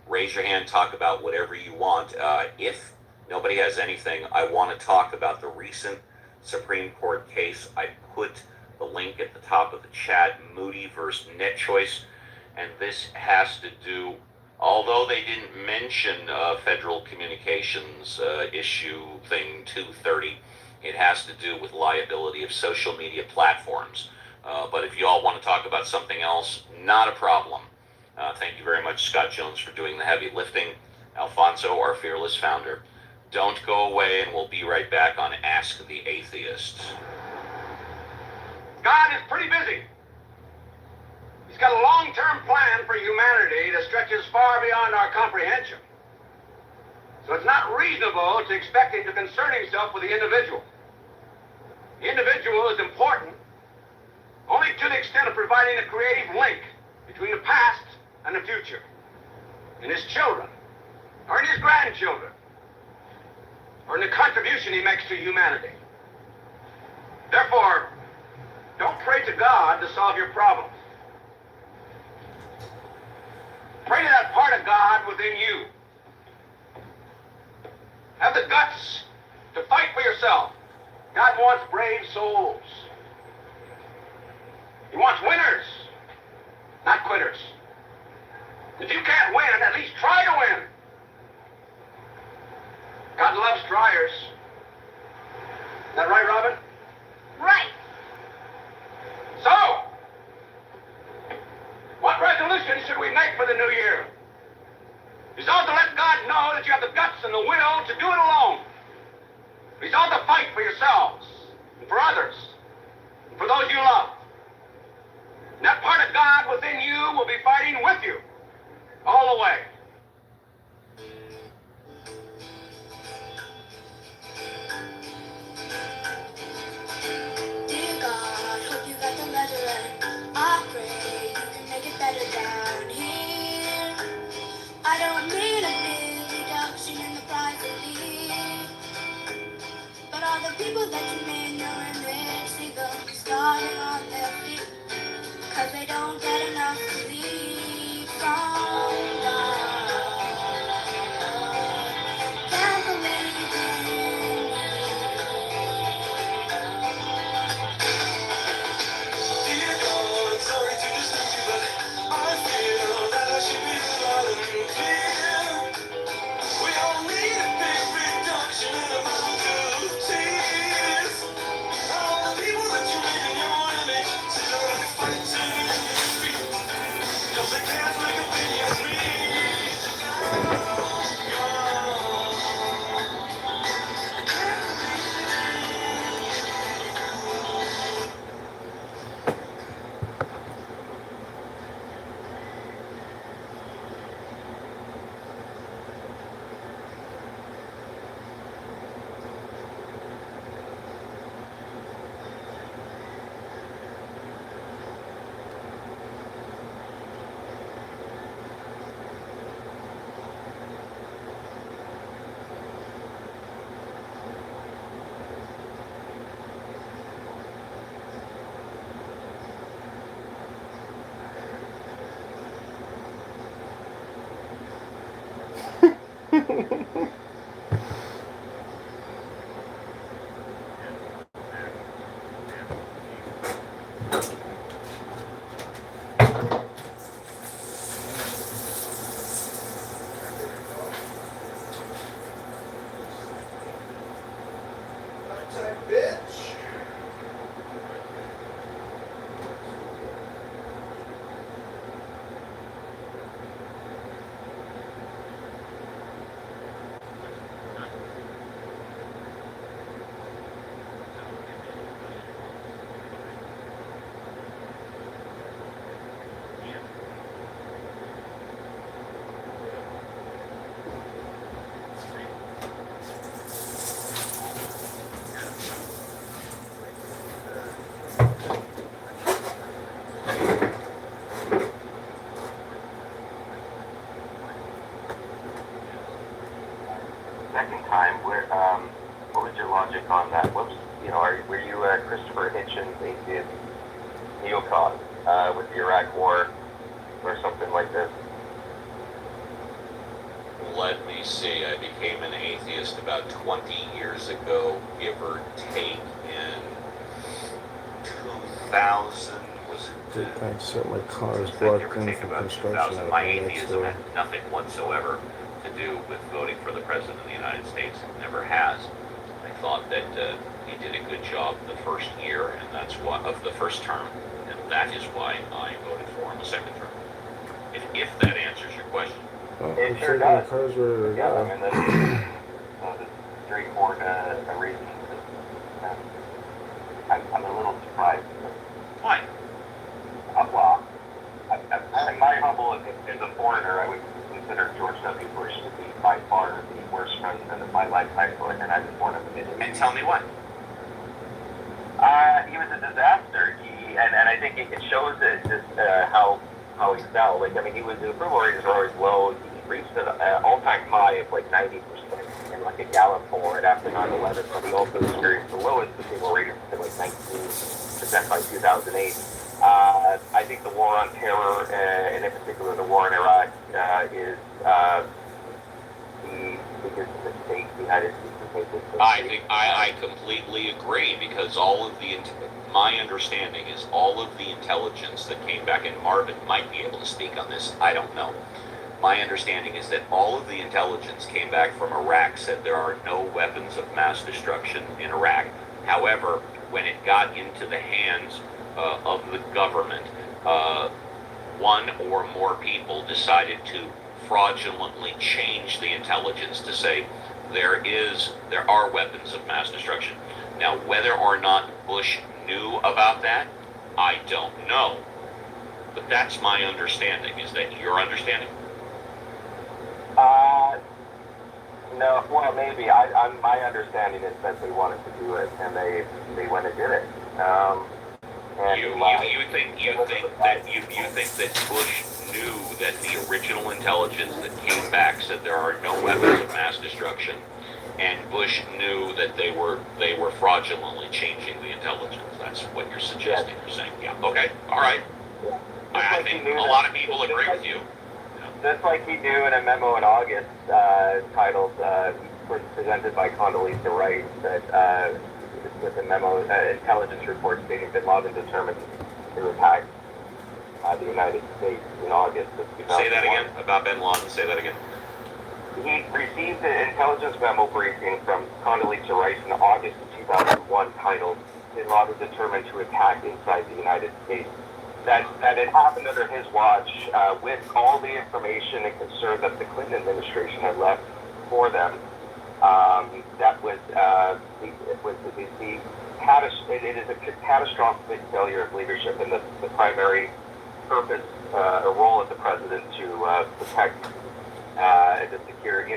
raise your hand, talk about whatever you want. If nobody has anything, I want to talk about the recent Supreme Court case. I put the link at the top of the chat, Moody versus Net Choice. And this has to do, although they didn't mention federal communications issue thing 230, it has to do with liability of social media platforms. But if you all want to talk about something else, not a problem. Thank you very much, Scott Jones, for doing the heavy lifting. Alfonso, our fearless founder. Don't go away, and we'll be right back on Ask the Atheist. God is pretty busy. He's got a long-term plan for humanity that stretches far beyond our comprehension. So it's not reasonable to expect him to concern himself with the individual. The individual is important only to the extent of providing a creative link between the past and the future, in his children, or in his grandchildren, or in the contribution he makes to humanity. Therefore, don't pray to God to solve your problems. Pray to that part of God within you. Have the guts to fight for yourself. God wants brave souls. He wants winners, not quitters. If you can't win, at least try to win. God loves triers. Is that right, Robin? Right. So, what resolution should we make for the new year? Resolve to let God know that you have the guts and the will to do it alone. Resolve to fight for yourselves, and for others, and for those you love. And that part of God within you will be fighting with you, all the way. Dear God, hope you got the letter and I pray you can make it better down here. I don't need a big reduction in the price of leave, but all the people that you made knowing they see them starting on their feet, 'cause they don't get enough to leave from God. Can't believe in Dear God, sorry to disturb you, but I feel that I should be loud and clear. We all need a big reduction in the amount of tears. All the people that you made in your image, so they're fighting in your feet, 'cause they can't make a thing of me. second time, what was your logic on that? Whoops, were you Christopher Hitchens' atheist neocon with the Iraq War or something like this? Let me see. I became an atheist about 20 years ago, give or take, in 2000. Was it? I said my car is blocked in for construction. My atheism had nothing whatsoever to do with voting for the President of the United States. It never has. I thought that he did a good job the first year, and that's why, of the first term, and that is why I voted for him the second term. If that answers your question. It sure does. Car's ready to go. I mean, that's straightforward reason. I'm a little surprised. Why? Well, in my humble, as a foreigner, I would consider George W. Bush to be by far the worst president of my lifetime, and I was born in the Middle East. And tell me what? He was a disaster. And I think it shows how he fell. Like, I mean, his approval ratings were always low. He reached an all-time high of like 90% in like a Gallup poll right after 9/11, but he also experienced the lowest approval rating at like 19% by 2008. I think the war on terror, and in particular the war in Iraq, is the biggest mistake the United States has made. I completely agree, because my understanding is all of the intelligence that came back, and Marvin might be able to speak on this, I don't know. My understanding is that all of the intelligence came back from Iraq said there are no weapons of mass destruction in Iraq. However, when it got into the hands of the government, one or more people decided to fraudulently change the intelligence to say there are weapons of mass destruction. Now, whether or not Bush knew about that, I don't know. But that's my understanding. Is that your understanding? No, well, maybe. My understanding is that they wanted to do it, and they went and did it. You think that Bush knew that the original intelligence that came back said there are no weapons of mass destruction, and Bush knew that they were fraudulently changing the intelligence? That's what you're suggesting. You're saying, yeah, okay, all right. I think a lot of people agree with you. Just like he knew in a memo in August titled, presented by Condoleezza Rice, that with a memo, intelligence report stating Bin Laden determined to attack the United States in August of 2001. Say that again, about Bin Laden, say that again. He received an intelligence memo briefing from Condoleezza Rice in August of 2001 titled, Bin Laden determined to attack inside the United States. That it happened under his watch, with all the information and concern that the Clinton administration had left for them. It is a catastrophic failure of leadership, and the primary purpose or role of the president to protect the security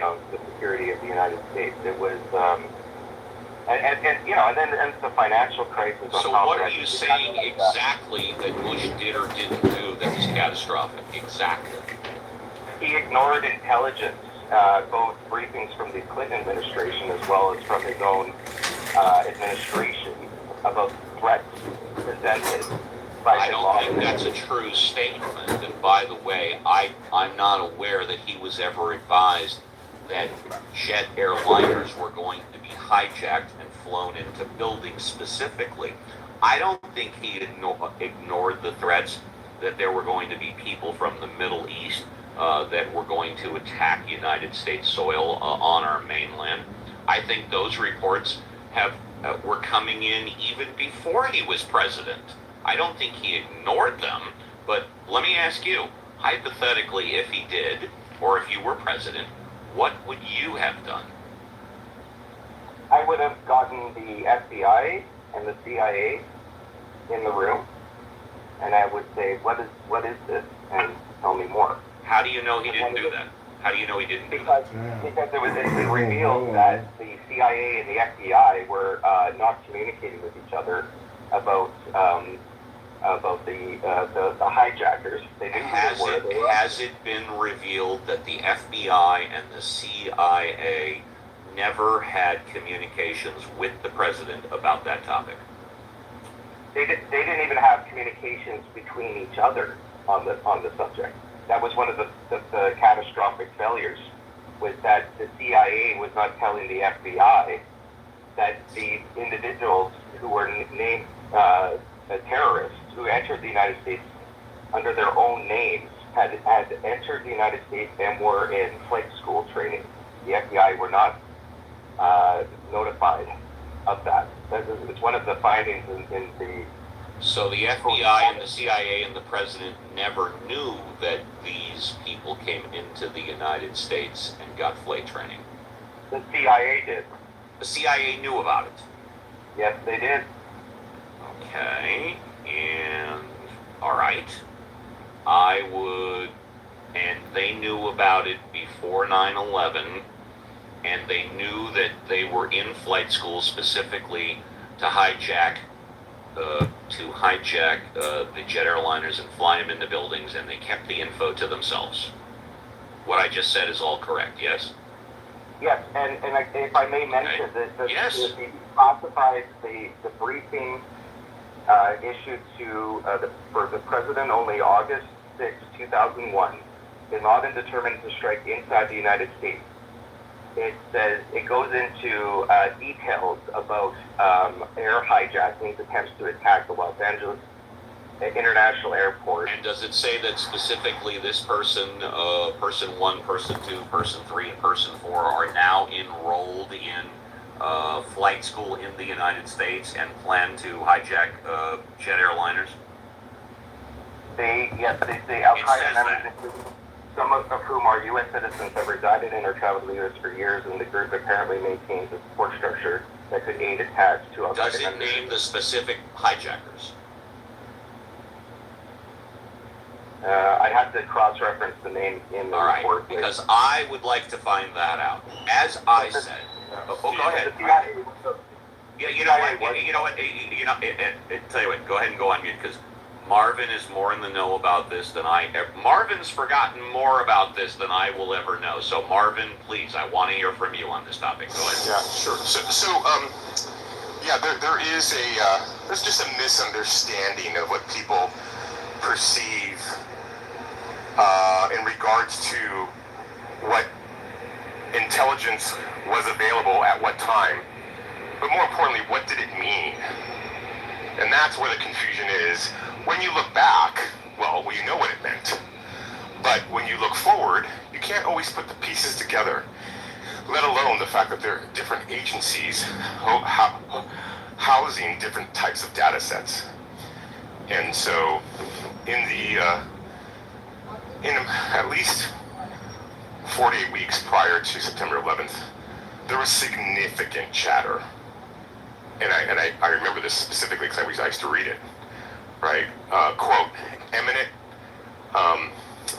of the United States. It was. And the financial crisis. So what are you saying exactly that Bush did or didn't do that was catastrophic? Exactly. He ignored intelligence, both briefings from the Clinton administration as well as from his own administration about threats presented by I don't think that's a true statement. And by the way, I'm not aware that he was ever advised that jet airliners were going to be hijacked and flown into buildings specifically. I don't think he ignored the threats that there were going to be people from the Middle East that were going to attack United States soil on our mainland. I think those reports were coming in even before he was president. I don't think he ignored them, but let me ask you, hypothetically, if he did, or if you were president, what would you have done? I would have gotten the FBI and the CIA in the room, and I would say, what is this? And tell me more. How do you know he didn't do that? How do you know he didn't do that? Because it was revealed that the CIA and the FBI were not communicating with each other about the hijackers. They knew who they were. Has it been revealed that the FBI and the CIA never had communications with the president about that topic. They didn't even have communications between each other on the subject. That was one of the catastrophic failures, was that the CIA was not telling the FBI that the individuals who were named terrorists who entered the United States under their own names had entered the United States and were in flight school training. The FBI were not notified of that. It's one of the findings in the... So the FBI and the CIA and the president never knew that these people came into the United States and got flight training? The CIA did. The CIA knew about it? Yes, they did. Okay, and all right. And they knew about it before 9/11, and they knew that they were in flight school specifically to hijack the jet airliners and fly them into buildings, and they kept the info to themselves. What I just said is all correct, yes? Yes, and if I may mention, Yes. the classified the briefing issued for the president only August 6, 2001, Bin Laden determined to strike inside the United States. It says, it goes into details about air hijackings, attempts to attack the Los Angeles International Airport. And does it say that specifically this person, person 1, person 2, person 3, and person 4 are now enrolled in flight school in the United States and plan to hijack jet airliners? They say Al-Qaeda members, some of whom are U.S. citizens, have resided in or traveled to the U.S. for years, and the group apparently maintains a support structure that could aid attacks to Al-Qaeda Does it members. name the specific hijackers? I'd have to cross-reference the name in the report. Because I would like to find that out. As I said, go ahead. Yeah, you know what? Tell you what. Go ahead and go on mute, because Marvin is more in the know about this than I. Marvin's forgotten more about this than I will ever know. So Marvin, please, I want to hear from you on this topic. Go ahead. Yeah, sure. There is there's just a misunderstanding of what people perceive in regards to what intelligence was available at what time, but more importantly, what did it mean? And that's where the confusion is. When you look back, well, you know what it meant. But when you look forward, you can't always put the pieces together, let alone the fact that there are different agencies housing different types of data sets. And so in at least 48 weeks prior to September 11th, there was significant chatter. And I remember this specifically because I used to read it, right? Quote, eminent,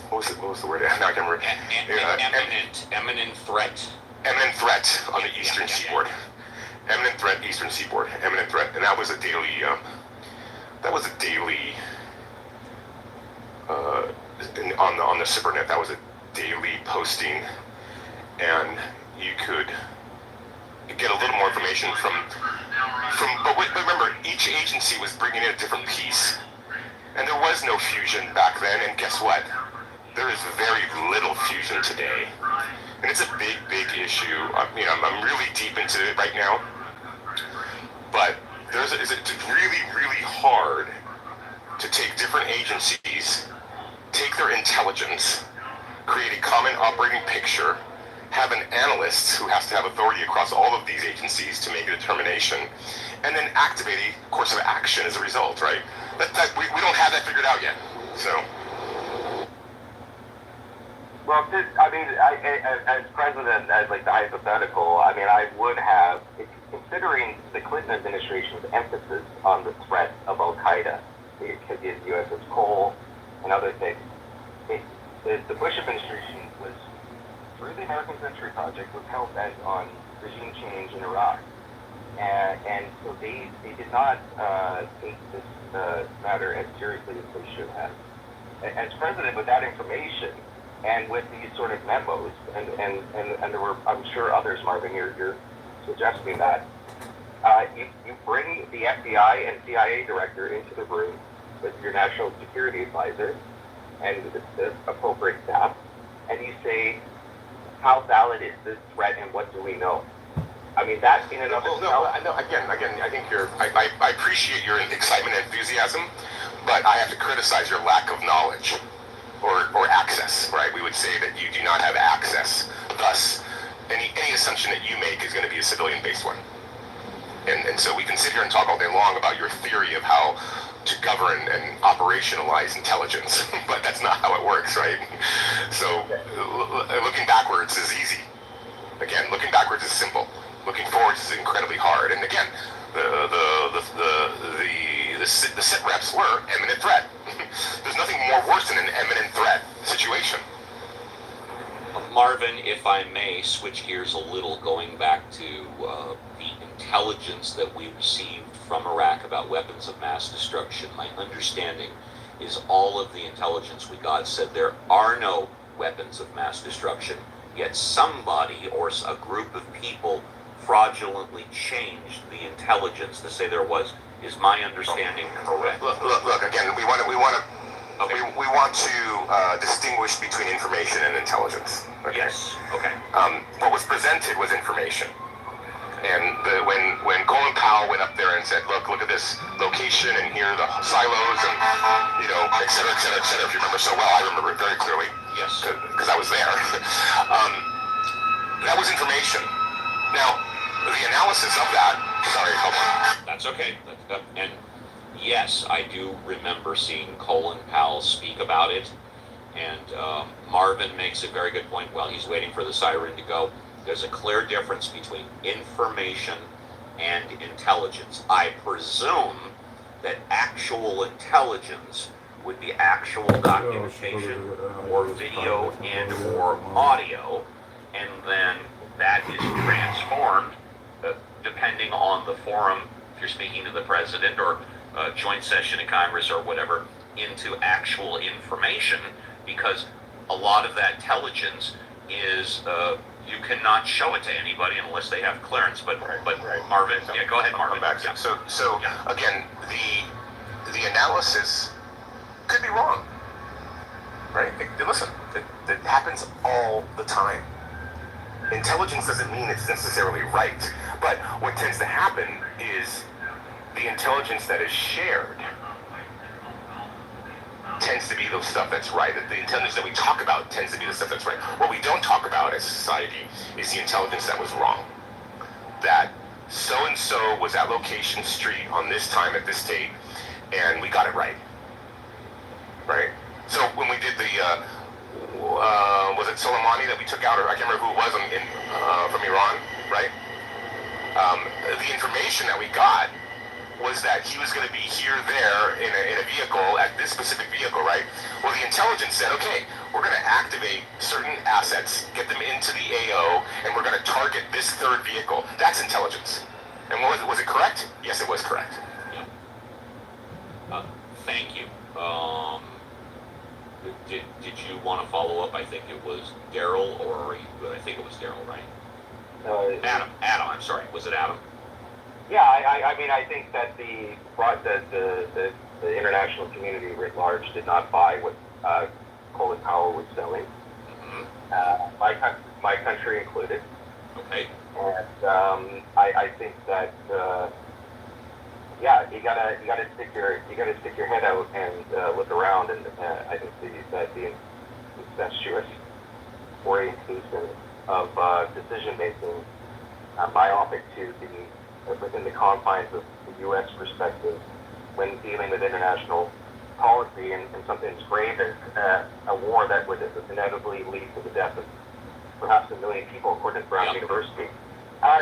what was the word? Now I can't remember. Eminent threat. Eminent threat on the Eastern Seaboard. Eminent threat, Eastern Seaboard. Eminent threat. And that was a daily, on the Cybernet, that was a daily posting, and you could get a little more information but remember, each agency was bringing in a different piece, and there was no fusion back then, and guess what? There is very little fusion today, and it's a big issue. I'm really deep into it right now, but it's really, really hard to take different agencies, take their intelligence, create a common operating picture, have an analyst who has to have authority across all of these agencies to make a determination, and then activate a course of action as a result, right? We don't have that figured out yet, so. Well, as president, as like the hypothetical, I would have, considering the Clinton administration's emphasis on the threat of Al-Qaeda, because the USS Cole and other things, the Bush administration was, through the American Century Project, was hell-bent on regime change in Iraq. And so they did not take this matter as seriously as they should have. As president, with that information, And with these sort of memos, and there were, I'm sure others, Marvin, you're suggesting that, you bring the FBI and CIA director into the room with your national security advisor and the appropriate staff, and you say, how valid is this threat and what do we know? I mean, that in and of itself. No, again, I think I appreciate your excitement and enthusiasm, but I have to criticize your lack of knowledge or access, right? We would say that you do not have access. Thus, any assumption that you make is going to be a civilian-based one. And so we can sit here and talk all day long about your theory of how to govern and operationalize intelligence, but that's not how it works, right? So looking backwards is easy. Again, looking backwards is simple. Looking forwards is incredibly hard. And again, the sit reps were imminent threat. There's nothing more worse than an imminent threat situation. Marvin, if I may switch gears a little, going back to the intelligence that we received from Iraq about weapons of mass destruction, my understanding is all of the intelligence we got said there are no weapons of mass destruction, yet somebody or a group of people fraudulently changed the intelligence to say there was. Is my understanding correct? Look again, we want to distinguish between information and intelligence. Okay? Yes. Okay. What was presented was information. And when Colin Powell went up there and said, look at this location, and here are the silos, and, et cetera, et cetera, et cetera. If you remember so well, I remember it very clearly. Yes. Because I was there. That was information. Now, the analysis of that, sorry, hold on. That's okay. And yes, I do remember seeing Colin Powell speak about it. And Marvin makes a very good point while he's waiting for the siren to go. There's a clear difference between information and intelligence. I presume that actual intelligence would be actual documentation or video and or audio, and then that is transformed depending on the forum, if you're speaking to the president or a joint session in Congress or whatever, into actual information, because a lot of that intelligence is you cannot show it to anybody unless they have clearance. But Marvin, yeah, go ahead, Marvin. Back. Yeah. So again, the analysis could be wrong, right? Listen, it happens all the time. Intelligence doesn't mean it's necessarily right, but what tends to happen is the intelligence that is shared tends to be the stuff that's right. The intelligence that we talk about tends to be the stuff that's right. What we don't talk about as society is the intelligence that was wrong. That so-and-so was at location street on this time at this date, and we got it right. Right? So when we did the, was it Soleimani that we took out, or I can't remember who it was from Iran, right? The information that we got was that he was going to be here, there, in a vehicle, at this specific vehicle, right? Well, the intelligence said, okay, we're going to activate certain assets, get them into the AO, and we're going to target this third vehicle. That's intelligence. And was it correct? Yes, it was correct. Yeah. Thank you. Did you want to follow up? I think it was Daryl, or I think it was Daryl, right? Adam, I'm sorry. Was it Adam? Yeah, I mean, I think that the international community writ large did not buy what Colin Powell was selling. Mm-hmm. My country included. Okay. And I think that you gotta stick your head out and look around, and I think that the incestuous orientation of decision making myopic to within the confines of the U.S. perspective when dealing with international policy and something as grave as a war that would inevitably lead to the death of perhaps 1 million people, according to Brown University,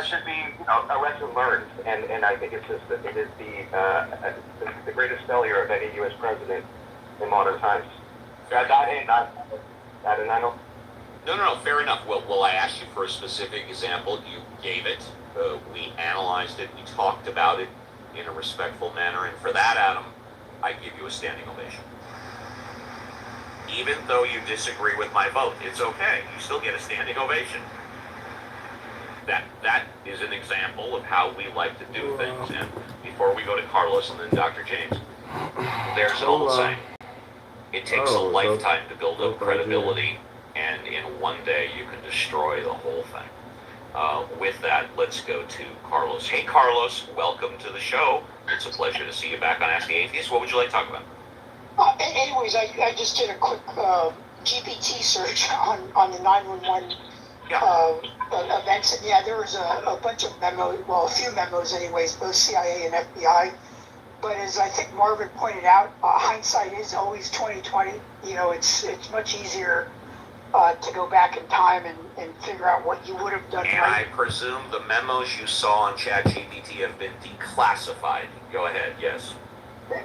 should be a lesson learned. And I think it's just that it is the greatest failure of any U.S. president in modern times. No, fair enough. Well, I asked you for a specific example. You gave it. We analyzed it. We talked about it in a respectful manner. And for that, Adam, I give you a standing ovation. even though you disagree with my vote. It's okay. You still get a standing ovation. That is an example of how we like to do things. And before we go to Carlos and then Dr. James, there's an old saying. It takes a lifetime to build up credibility, and in one day you can destroy the whole thing. With that, let's go to Carlos. Hey, Carlos, welcome to the show. It's a pleasure to see you back on Ask the Atheist. What would you like to talk about? Anyways, I just did a quick GPT search on the 911 events, and yeah, there was a bunch of memos, well, a few memos anyways, both CIA and FBI. But as I think Marvin pointed out, hindsight is always 20/20. You know, it's much easier to go back in time and figure out what you would have done And right. I presume the memos you saw on ChatGPT have been declassified. Go ahead, yes.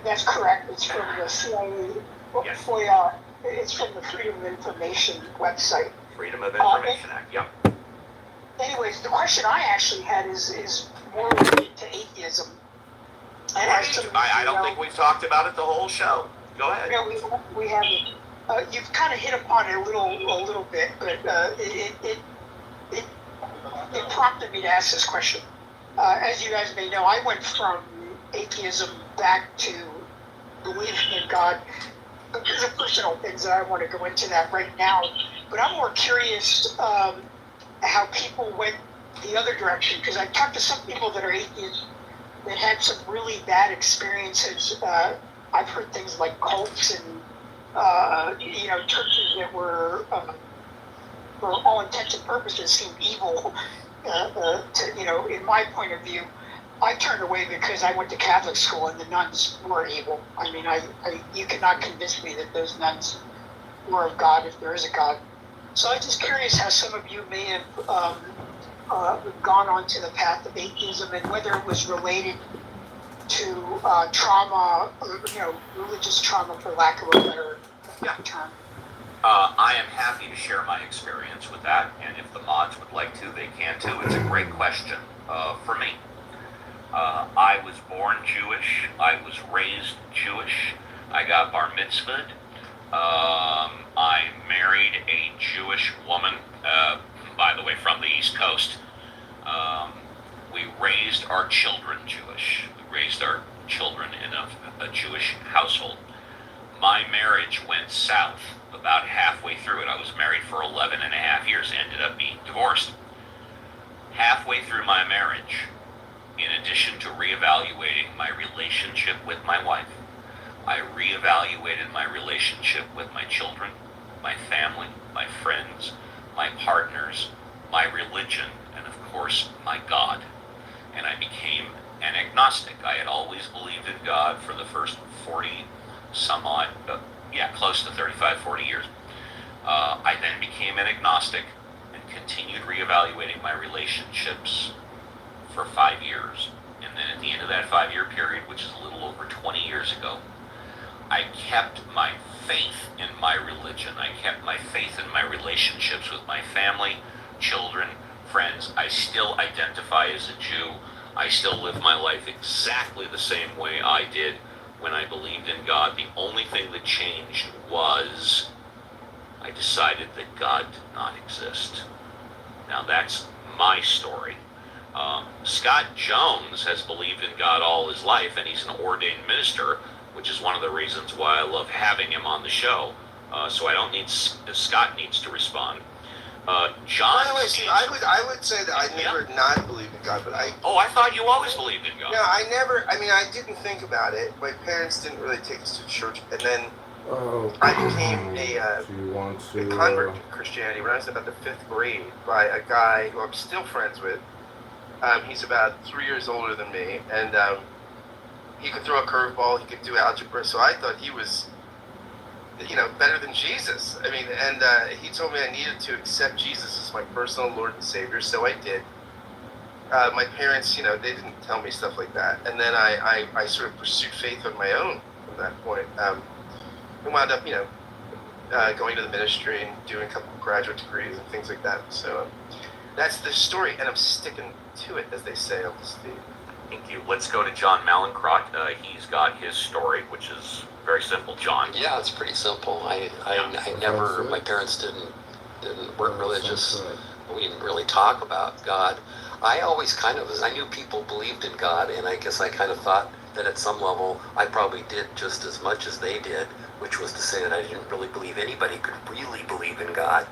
That's correct. It's from the CIA, Yes. FOIA, it's from the Freedom of Information website. Freedom of Information Act, yep. Anyways, the question I actually had is more related to atheism. And I don't think we've talked about it the whole show. Go ahead. No, we haven't. You've kind of hit upon it a little bit, but it prompted me to ask this question. As you guys may know, I went from atheism back to believing in God. But there's a personal things that I want to go into that right now. But I'm more curious how people went the other direction, because I talked to some people that are atheists that had some really bad experiences. I've heard things like cults and churches that were, for all intents and purposes, seemed evil. In my point of view, I turned away because I went to Catholic school and the nuns were evil. I mean, you cannot convince me that those nuns were of God if there is a God. So I'm just curious how some of you may have gone onto the path of atheism and whether it was related to trauma, religious trauma, for lack of a better term. I am happy to share my experience with that, and if the mods would like to, they can too. It's a great question for me. I was born Jewish. I was raised Jewish. I got bar mitzvahed. I married a Jewish woman, by the way, from the East Coast. We raised our children Jewish. We raised our children in a Jewish household. My marriage went south about halfway through it. I was married for 11 and a half years, ended up being divorced. Halfway through my marriage, in addition to reevaluating my relationship with my wife, I reevaluated my relationship with my children, my family, my friends, my partners, my religion, and of course, my God. And I became an agnostic. I had always believed in God for the first 40 some odd, close to 35, 40 years. I then became an agnostic and continued reevaluating my relationships for 5 years. And then at the end of that 5-year period, which is a little over 20 years ago, I kept my faith in my religion. I kept my faith in my relationships with my family, children, friends. I still identify as a Jew. I still live my life exactly the same way I did when I believed in God. The only thing that changed was I decided that God did not exist. Now that's my story. Scott Jones has believed in God all his life, and he's an ordained minister, which is one of the reasons why I love having him on the show. So I don't need, Scott needs to respond. John. By the way, I would say that I never not believed in God, but I thought you always believed in God. No, I didn't think about it. My parents didn't really take us to church, and then I became a convert to Christianity when I was about the 5th grade by a guy who I'm still friends with. He's about 3 years older than me, and he could throw a curveball, he could do algebra, so I thought he was, better than Jesus. I mean, and he told me I needed to accept Jesus as my personal Lord and Savior, so I did. My parents, they didn't tell me stuff like that. And then I sort of pursued faith on my own from that point. And wound up, going to the ministry and doing a couple of graduate degrees and things like that. So that's the story, and I'm sticking to it, as they say, Uncle Steve. Thank you. Let's go to John Malincrot. He's got his story, which is very simple. John. Yeah, it's pretty simple. I never. My parents weren't religious. We didn't really talk about God. I always I knew people believed in God, and I guess I kind of thought that at some level I probably did just as much as they did, which was to say that I didn't really believe anybody could really believe in God.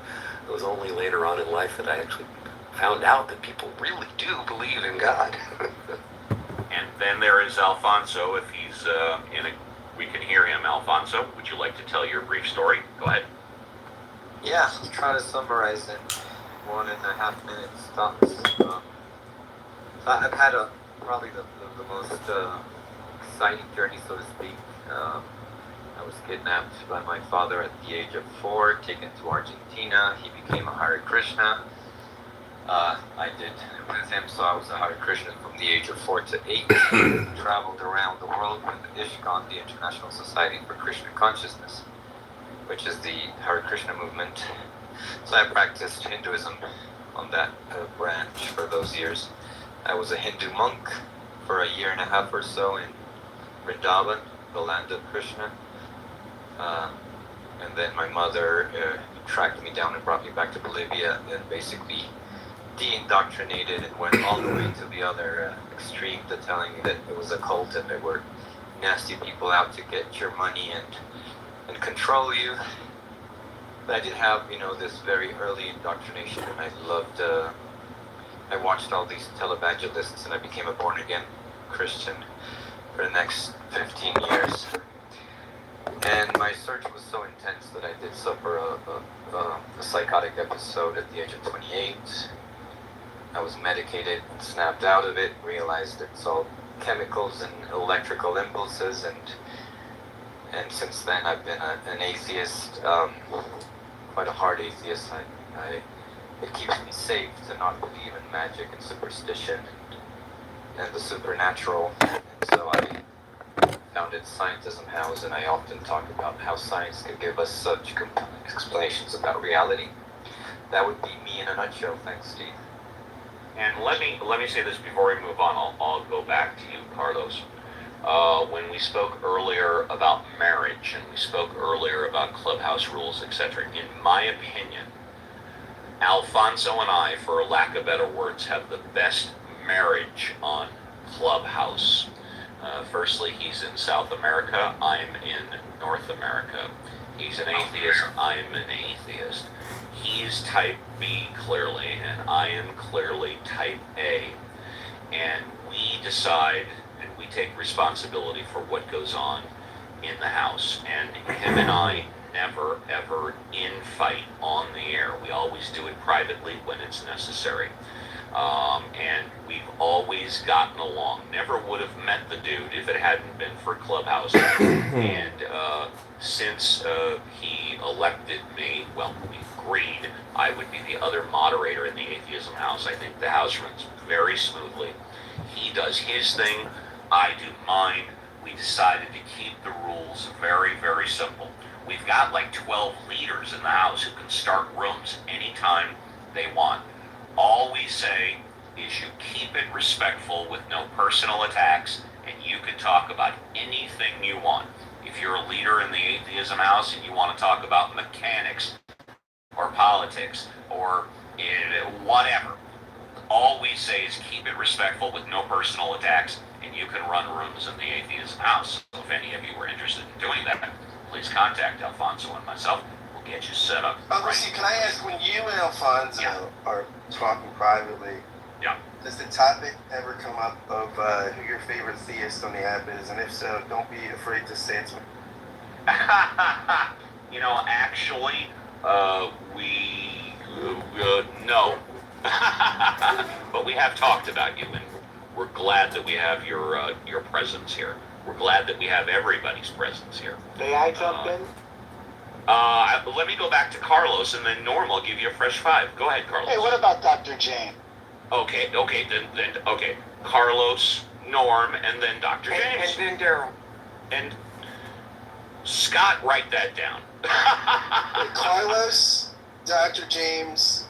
It was only later on in life that I actually found out that people really do believe in God. And then there is Alfonso. If he's we can hear him. Alfonso, would you like to tell your brief story? Go ahead. Yeah, I'll try to summarize in 1.5 minutes tops. I've had probably the most exciting journey, so to speak. I was kidnapped by my father at the age of 4, taken to Argentina. He became a Hare Krishna. I did with him, so I was a Hare Krishna from the age of 4 to 8. Traveled around the world with ISKCON, the International Society for Krishna Consciousness, which is the Hare Krishna movement. So I practiced Hinduism on that branch for those years. I was a Hindu monk for 1.5 years or so in Vrindavan, the land of Krishna. And then my mother tracked me down and brought me back to Bolivia and basically de-indoctrinated and went all the way to the other extreme to telling me that it was a cult and there were nasty people out to get your money and control you. But I did have, this very early indoctrination, and I loved, I watched all these televangelists, and I became a born-again Christian for the next 15 years. And my search was so intense that I did suffer a psychotic episode at the age of 28. I was medicated, snapped out of it, realized it's all chemicals and electrical impulses, and since then I've been an atheist, quite a hard atheist. It keeps me safe to not believe in magic and superstition and the supernatural. And so I founded Scientism House, and I often talk about how science can give us such compelling explanations about reality. That would be me in a nutshell. Thanks, Steve. And let me say this before we move on. I'll go back to you, Carlos. When we spoke earlier about marriage and we spoke earlier about clubhouse rules, etc., in my opinion, Alfonso and I, for lack of better words, have the best marriage on Clubhouse. Firstly, he's in South America. I'm in North America. He's an atheist. I'm an atheist. He's type B clearly, and I am clearly type A. And we decide and we take responsibility for what goes on in the house. And him and I never, ever infight on the air. We always do it privately when it's necessary. And we've always gotten along. Never would have met the dude if it hadn't been for Clubhouse. And since he elected me, well, we agreed I would be the other moderator in the Atheism House. I think the house runs very smoothly. He does his thing, I do mine. We decided to keep the rules very, very simple. We've got like 12 leaders in the house who can start rooms anytime they want. All we say is you keep it respectful with no personal attacks, and you can talk about anything you want. If you're a leader in the Atheism House and you want to talk about mechanics or politics or whatever, all we say is keep it respectful with no personal attacks, and you can run rooms in the Atheism House. So if any of you were interested in doing that, please contact Alfonso and myself. We'll get you set up. Lucy, can I ask, when you and Alfonso are talking privately, does the topic ever come up of who your favorite theist on the app is? And if so, don't be afraid to say it to me. Actually, no. But we have talked about you, and we're glad that we have your presence here. We're glad that we have everybody's presence here. May I jump in? Let me go back to Carlos, and then Norm will give you a fresh 5. Go ahead, Carlos. Hey, what about Dr. Jane? Okay, Carlos, Norm, and then Dr. James. And then Daryl. And Scott, write that down. Carlos, Dr. James,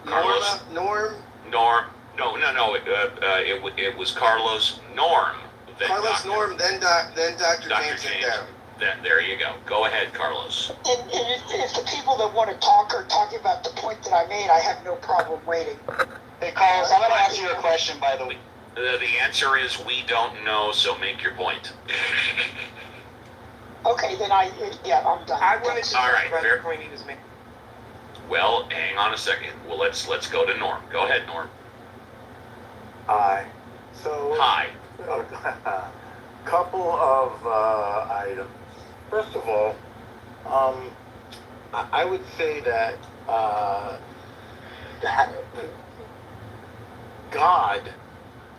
Norm, No. It was Carlos, Norm. Then Carlos, Dr. Norm, then Dr. James, and Darren. Then there you go. Go ahead, Carlos. And if the people that want to talk are talking about the point that I made, I have no problem waiting. Hey, Carlos, I'm going to ask you a question, by the way. The answer is we don't know, so make your point. Okay, then I'm done. I wanted to All talk right, about fair. the point he was making. Well, hang on a second. Well, let's go to Norm. Go ahead, Norm. Hi. So. Hi. Couple of items. First of all, I would say that God,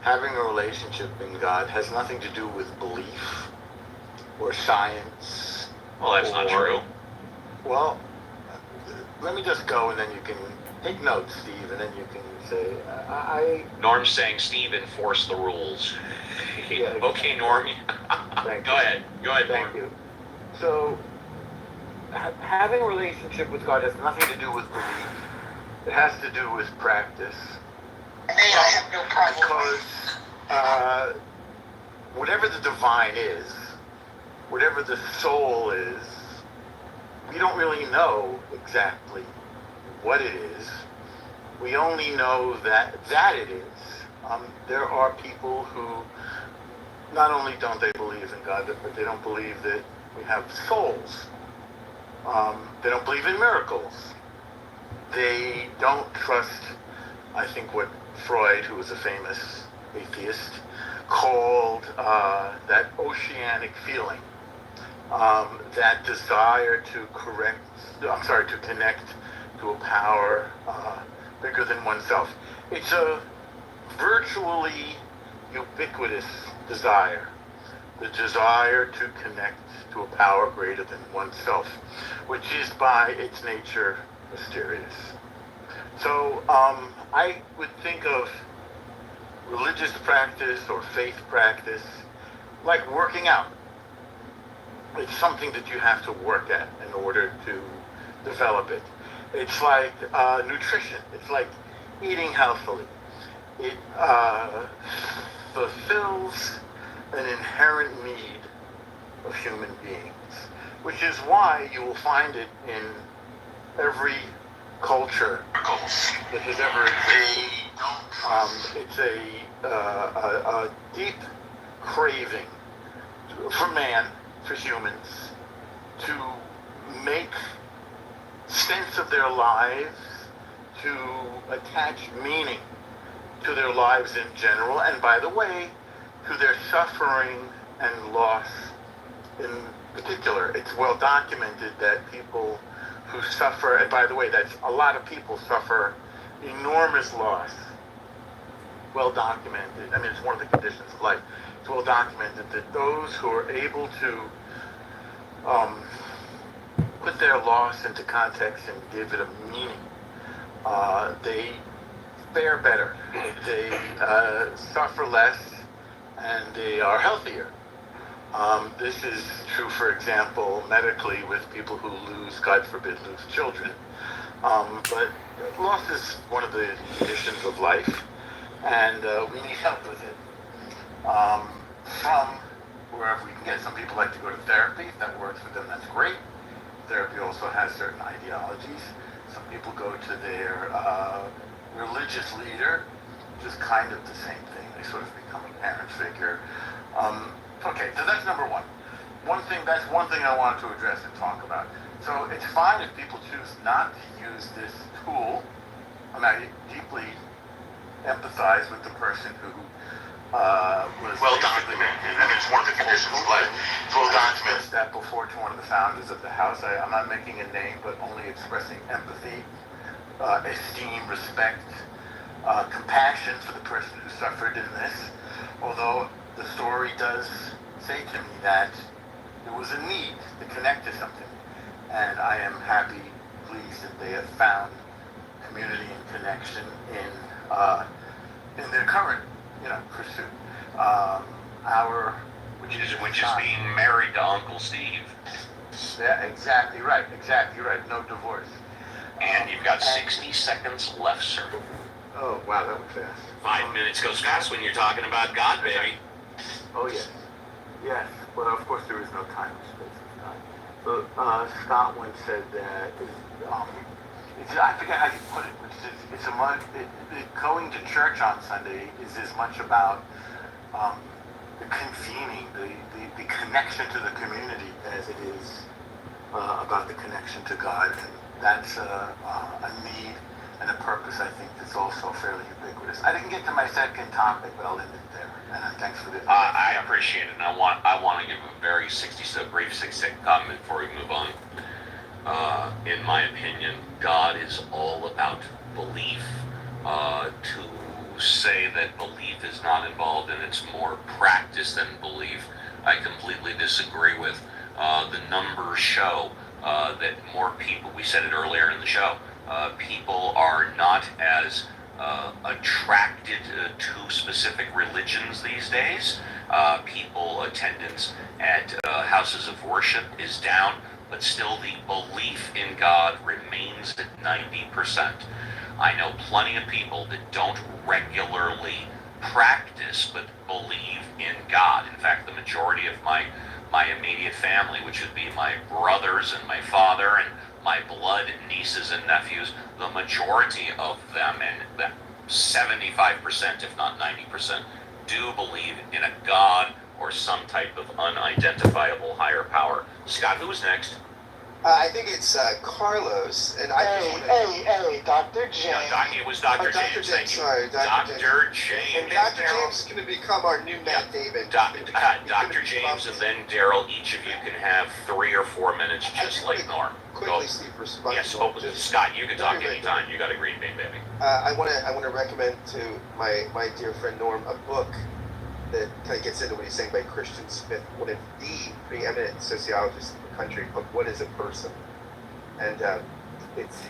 having a relationship in God, has nothing to do with belief or science. Well, that's not true. Well, let me just go, and then you can take notes, Steve, and then you can say, Norm's saying Steve enforce the rules. Yeah, okay, Norm. Thank Go ahead. Go ahead, Norm. Thank you. So, having a relationship with God has nothing to do with belief. It has to do with practice. I have no problem. Because whatever the divine is, whatever the soul is, we don't really know exactly what it is. We only know that it is. There are people who not only don't they believe in God, but they don't believe that we have souls. They don't believe in miracles. They don't trust, I think, what Freud, who was a famous atheist, called that oceanic feeling, that desire to connect to a power bigger than oneself. It's a virtually ubiquitous desire, the desire to connect to a power greater than oneself, which is by its nature mysterious. So I would think of religious practice or faith practice like working out. It's something that you have to work at in order to develop it. It's like nutrition. It's like eating healthily. It fulfills an inherent need of human beings, which is why you will find it in every culture that has ever existed. It's a deep craving for man, for humans, to make sense of their lives, to attach meaning to their lives in general, and by the way, to their suffering and loss in particular. It's well documented that people who suffer, and by the way, that's a lot of people suffer enormous loss. Well documented. I mean, it's one of the conditions of life. It's well documented that those who are able to put their loss into context and give it a meaning, they fare better. They suffer less, and they are healthier. This is true, for example, medically with people who God forbid, lose children. But loss is one of the conditions of life, and we need help with it. From wherever we can get. Some people like to go to therapy. If that works for them, that's great. Therapy also has certain ideologies. Some people go to their religious leader, which is kind of the same thing. They sort of become a parent figure. Okay, so that's number one. That's one thing I wanted to address and talk about. So it's fine if people choose not to use this tool. I deeply empathize with the person who was well documented, and it's one of the conditions of life. It's well documented that before to one of the founders of the house. I'm not making a name, but only expressing empathy, esteem, respect, compassion for the person who suffered in this. Although the story does say to me that there was a need to connect to something, and I am happy, pleased that they have found community and connection in their current, pursuit. Which is being married to Uncle Steve. Yeah, exactly right. No divorce. And you've got 60 seconds left, sir. Oh, wow, that went fast. 5 minutes goes fast when you're talking about God, baby. Oh, yes. Yes, but of course there is no time or space in time. So, Scott once said that, I forget how you put it, but going to church on Sunday is as much about the convening, the connection to the community as it is about the connection to God. And that's a need and a purpose, I think, that's also fairly ubiquitous. I didn't get to my second topic, but I'll end it there. And thanks for the. I appreciate it, and I want to give a very brief 6-second comment before we move on. In my opinion, God is all about belief. To say that belief is not involved and it's more practice than belief, I completely disagree with. The numbers show that more people, we said it earlier in the show, people are not as attracted to specific religions these days. People attendance at houses of worship is down, but still the belief in God remains at 90%. I know plenty of people that don't regularly practice but believe in God. In fact, the majority of my immediate family, which would be my brothers and my father and my blood nieces and nephews, the majority of them, and 75%, if not 90%, do believe in a God or some type of unidentifiable higher power. Scott, who's next? I think it's Carlos, and I just want to... Hey, Dr. James. It was Dr. James. Dr. James, sorry, Dr. James. And Dr. James is going to become our new Matt Damon. Dr. James and then Daryl, each of you can have 3 or 4 minutes, just like Norm. Quickly, Steve, respond. Yes, Scott, you can talk anytime. You got a green bean, baby. I want to recommend to my dear friend Norm a book that kind of gets into what he's saying by Christian Smith, one of the preeminent sociologists in the country, called What is a Person? And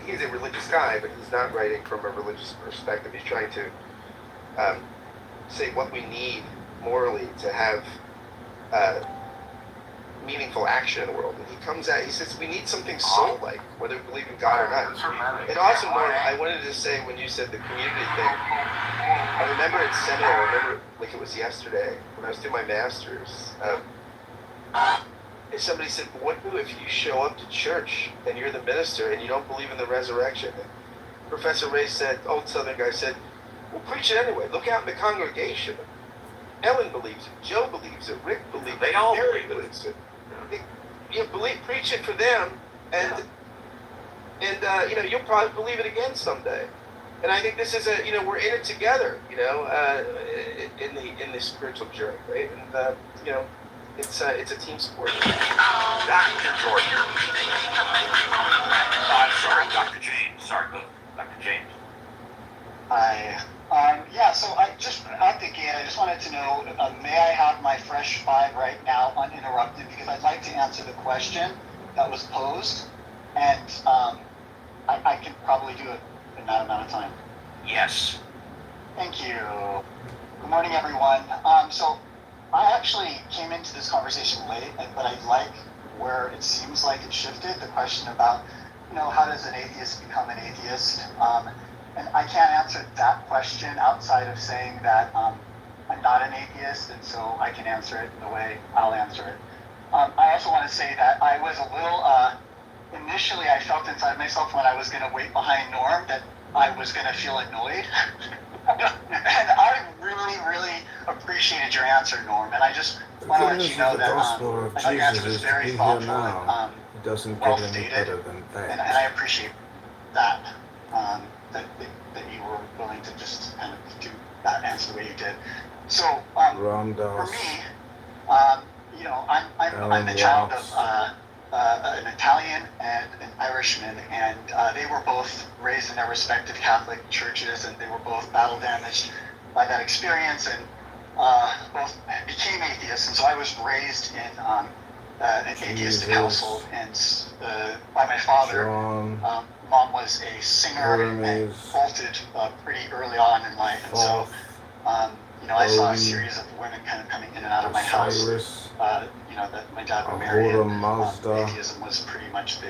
he's a religious guy, but he's not writing from a religious perspective. He's trying to say what we need morally to have meaningful action in the world. And he says we need something soul-like, whether we believe in God or not. And also, Norm, I wanted to say, when you said the community thing, I remember in seminary, I remember like it was yesterday, when I was doing my master's, somebody said, what if you show up to church and you're the minister and you don't believe in the resurrection? And Professor Ray said, old Southern guy said, well, preach it anyway. Look out in the congregation. Ellen believes it. Joe believes it. Rick believes it. They all Harry believes it. Preach it for them, and you'll probably believe it again someday. And I think this is we're in it together, in this spiritual journey, right? And it's a team sport. Dr. George. I'm sorry, Dr. James. Sorry, Dr. James. Hi. So out the gate, I just wanted to know, may I have my fresh 5 right now uninterrupted, because I'd like to answer the question that was posed, and I can probably do it in that amount of time. Yes. Thank you. Good morning, everyone. So I actually came into this conversation late, but I like where it seems like it shifted, the question about, how does an atheist become an atheist? And I can't answer that question outside of saying that I'm not an atheist, and so I can answer it the way I'll answer it. I also want to say that I was a little, initially I felt inside myself when I was going to wait behind Norm that I was going to feel annoyed. And I really, really appreciated your answer, Norm, and I just want to let you know that your answer was very thoughtful and it doesn't well get any stated, better than that. and I appreciate that. That you were willing to just kind of do that answer the way you did. So for me, I'm the child of an Italian and an Irishman, and they were both raised in their respective Catholic churches, and they were both battle damaged by that experience, and both became atheists. And so I was raised in an atheistic household, and by my father. Mom was a singer and bolted pretty early on in life, and so I saw a series of women kind of coming in and out of my house. That my dad would marry, and atheism was pretty much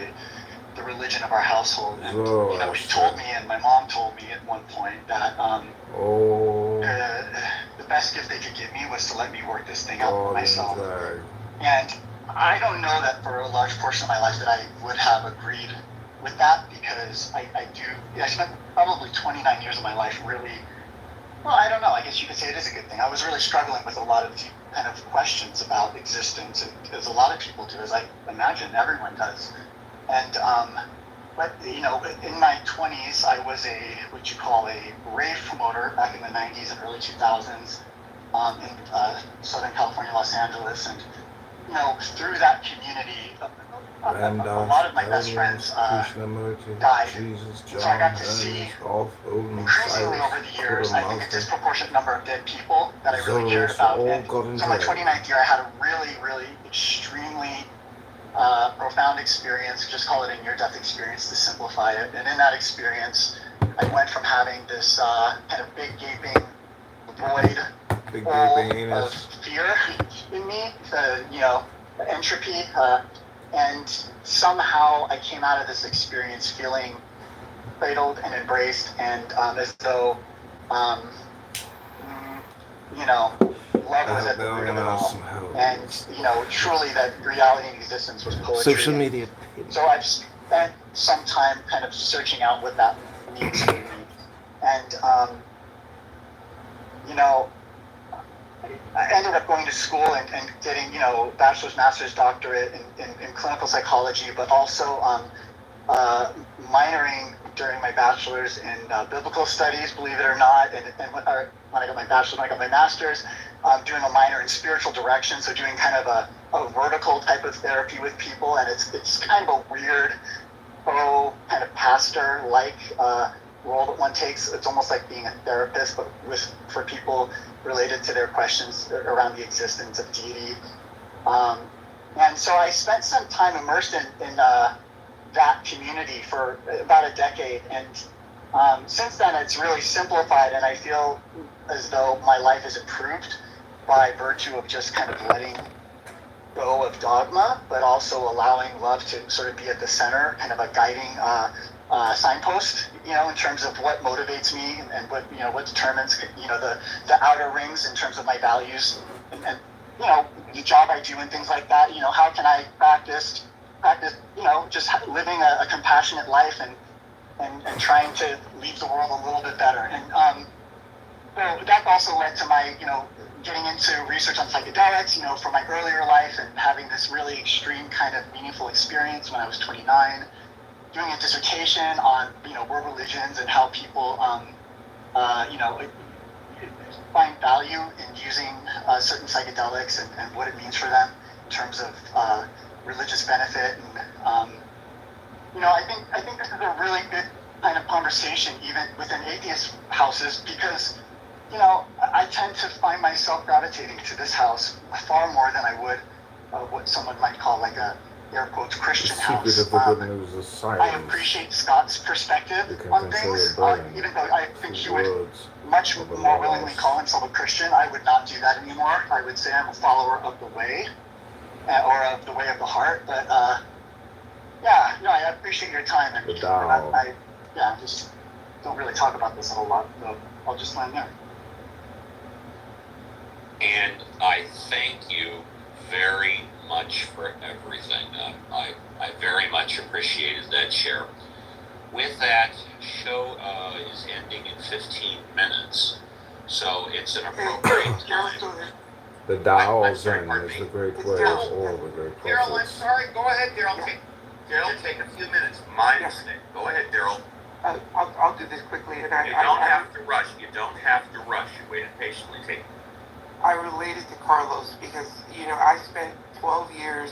the religion of our household. And, Oh, you know, she told me, and my mom told me at one point that the best gift they could give me was to let me work this thing out for myself. And I don't know that for a large portion of my life that I would have agreed with that, because I spent probably 29 years of my life really, well, I don't know, I guess you could say it is a good thing. I was really struggling with a lot of deep kind of questions about existence, and as a lot of people do, as I imagine everyone does. And, but, you know, in my 20s, I was what you call a rave promoter back in the 90s and early 2000s in Southern California, Los Angeles. And, you know, through that community, a lot of my best friends died. So I got to see increasingly over the years, I think a disproportionate number of dead people that I really cared about. And so my 29th year, I had a really, really extremely profound experience, just call it a near-death experience to simplify it. And in that experience, I went from having this kind of big gaping void of fear in me, you know, entropy, and somehow I came out of this experience feeling cradled and embraced, and as though, you know, love was at the root of it all. And, you know, truly that reality and existence was poetry. Social media. So I've spent some time kind of searching out what that means to me. And, you know, I ended up going to school and getting, you know, bachelor's, master's, doctorate in clinical psychology, but also minoring during my bachelor's in biblical studies, believe it or not, and when I got my bachelor's, when I got my master's, doing a minor in spiritual direction, so doing kind of a vertical type of therapy with people, and it's kind of a weird, kind of pastor-like role that one takes. It's almost like being a therapist, but for people related to their questions around the existence of deity. And so I spent some time immersed in that community for about a decade, and since then it's really simplified, and I feel as though my life is improved by virtue of just kind of letting go of dogma, but also allowing love to sort of be at the center, kind of a guiding signpost, you know, in terms of what motivates me and what, you know, what determines, you know, the outer rings in terms of my values and you know, the job I do and things like that. You know, how can I practice, you know, just living a compassionate life and trying to leave the world a little bit better. And so that also led to my, you know, getting into research on psychedelics, you know, from my earlier life, and having this really extreme kind of meaningful experience when I was 29, doing a dissertation on, you know, world religions and how people, you know, find value in using certain psychedelics and what it means for them in terms of religious benefit. And you know, I think this is a really good kind of conversation even within atheist houses, because, you know, I tend to find myself gravitating to this house far more than I would what someone might call like a air quotes Christian house. I appreciate Scott's perspective on things, even though I think he would much more willingly call himself a Christian. I would not do that anymore. I would say I'm a follower of the way, or of the way of the heart. But yeah, no, I appreciate your time, and I just don't really talk about this a whole lot, so I'll just land there. And I thank you very much for everything. I very much appreciated that share. With that, show is ending in 15 minutes, so it's an appropriate time. The Tao's Zen is the great way of all the great Daryl, I'm prophets. sorry. Go ahead, Daryl. Daryl, take a few minutes. My mistake. Go ahead, Daryl. I'll do this quickly. And You don't have to rush. You don't have to rush. You waited patiently. Take. I related to Carlos because, you know, I spent 12 years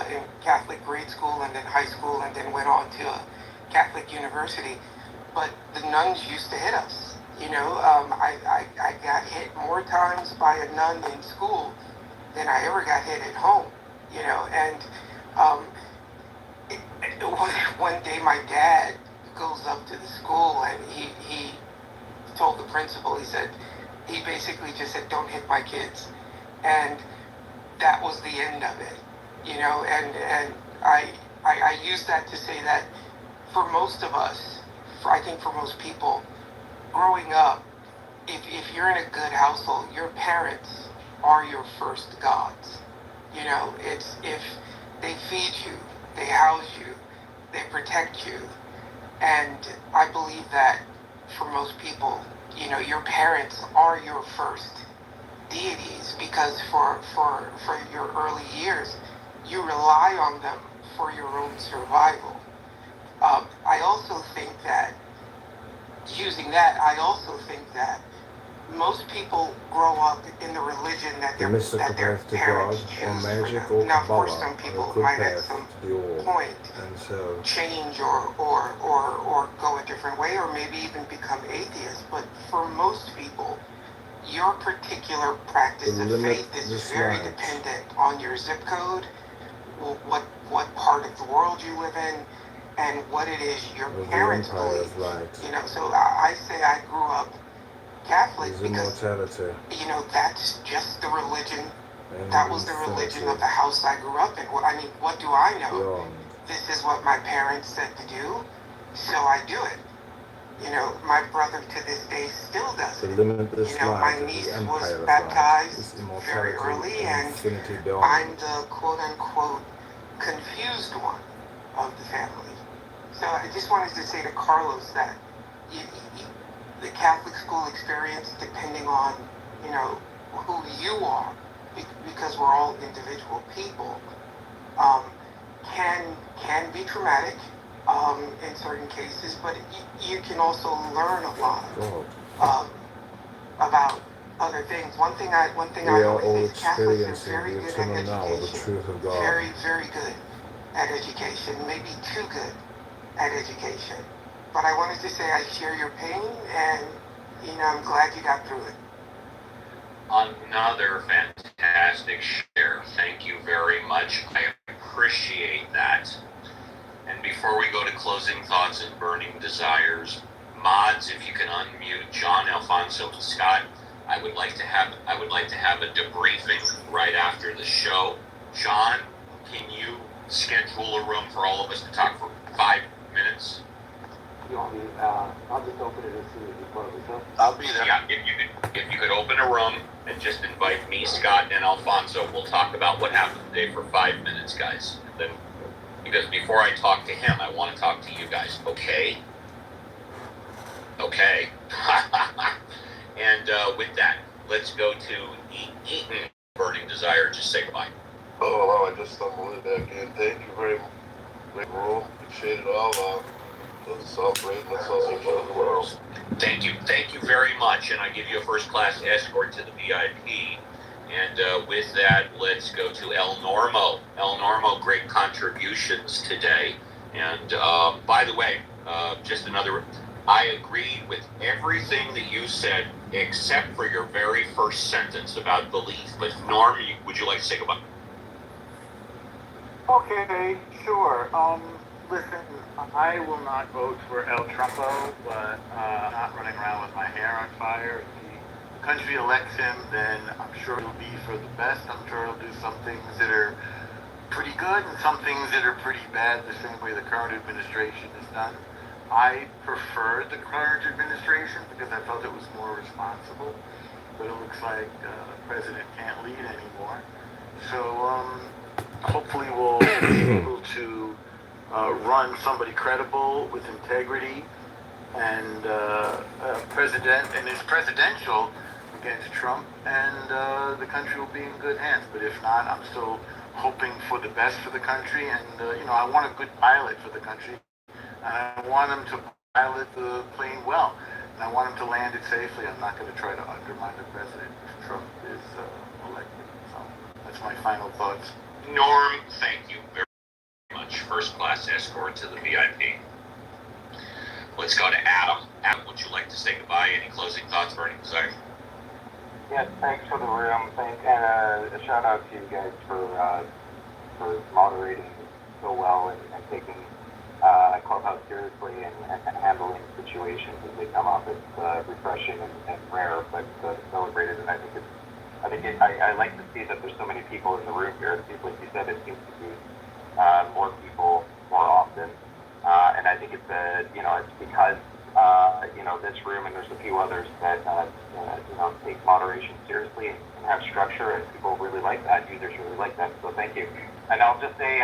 in Catholic grade school and then high school, and then went on to a Catholic university. But the nuns used to hit us. You know, I got hit more times by a nun in school than I ever got hit at home. You know, and one day my dad goes up to the school and he told the principal, he basically just said, "Don't hit my kids." And that was the end of it, you know, and I I use that to say that for most of us, I think for most people, growing up, if you're in a good household, your parents are your first gods. You know, it's if they feed you, they house you, they protect you. And I believe that for most people, you know, your parents are your first deities because for your early years, you rely on them for your own survival. I also think that, I also think that most people grow up in the religion that The mystical their path to parents God, or choose for magic, them. or Now, of course, Kabbalah, some are people a good might at path some to the all. point And so, change or go a different way, or maybe even become atheists. But for most people, your particular practice of faith is very dependent on your zip code, what part of the world you live in, and what it is your parents believe. You know, so I say I grew up Catholic because, you know, that's just the religion. That was the religion of the house I grew up in. I mean, what do I know? This is what my parents said to do, so I do it. You know, my brother to this day still does it. You know, my niece was baptized very early, and I'm the quote-unquote confused one of the family. So I just wanted to say to Carlos that the Catholic school experience, depending on, you know, who you are, because we're all individual people, can be traumatic in certain cases, but you can also learn a lot about other things. One thing I always say is Catholics are very good at education. Very, very good at education. Maybe too good at education. But I wanted to say I share your pain, and you know, I'm glad you got through it. Another fantastic share. Thank you very much. I appreciate that. And before we go to closing thoughts and burning desires, mods, if you can unmute John, Alfonso, and Scott, I would like to have a debriefing right after the show. John, can you schedule a room for all of us to talk for 5 minutes? You want me? I'll just open it as soon as you close it. So I'll be there. Yeah, if you could open a room and just invite me, Scott, and Alfonso, we'll talk about what happened today for 5 minutes, guys. And then, because before I talk to him, I want to talk to you guys. Okay? Okay. And with that, let's go to Eaton, burning desire. Just say goodbye. Oh, I just stumbled in there again. Thank you very much. Great rule. Appreciate it all. Let's celebrate. Let's also enjoy the world. Thank you very much, and I give you a first-class escort to the VIP. And with that, let's go to El Normo. El Normo, great contributions today. And by the way, I agreed with everything that you said, except for your very first sentence about belief. But Norm, would you like to say goodbye? Okay, sure. Listen, I will not vote for El Trumpo, but I'm not running around with my hair on fire. If the country elects him, then I'm sure it'll be for the best. I'm sure he'll do some things that are pretty good and some things that are pretty bad, the same way the current administration has done. I preferred the current administration because I felt it was more responsible, but it looks like the president can't lead anymore. So hopefully we'll be able to run somebody credible with integrity and is presidential against Trump, and the country will be in good hands. But if not, I'm still hoping for the best for the country, and I want a good pilot for the country. I want him to pilot the plane well, and I want him to land it safely. I'm not going to try to undermine the president if Trump is elected. So that's my final thoughts. Norm, thank you very much. First-class escort to the VIP. Let's go to Adam. Adam, would you like to say goodbye? Any closing thoughts, burning desire? yes, thanks for the room. And a shout out to you guys for moderating so well and taking Clubhouse seriously and handling situations as they come up. It's refreshing and rare, but celebrated. And I like to see that there's so many people in the room here. Like you said, it seems to be more people I think it's it's because this room and there's a few others that take moderation seriously and have structure, and people really like that. Users really like that. So thank you. And I'll just say,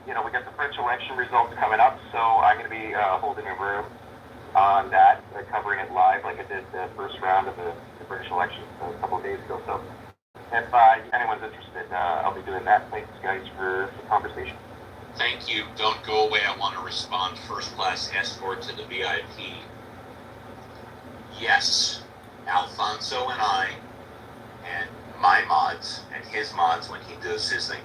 we got the French election results coming up, so I'm going to be holding a room on that, covering it live like I did the first round of the British election a couple of days ago. So if anyone's interested, I'll be doing that. Thanks, guys, for the conversation. Thank you. Don't go away. I want to respond. First class escort to the VIP. Yes, Alfonso and I, and my mods, and his mods when he does his thing,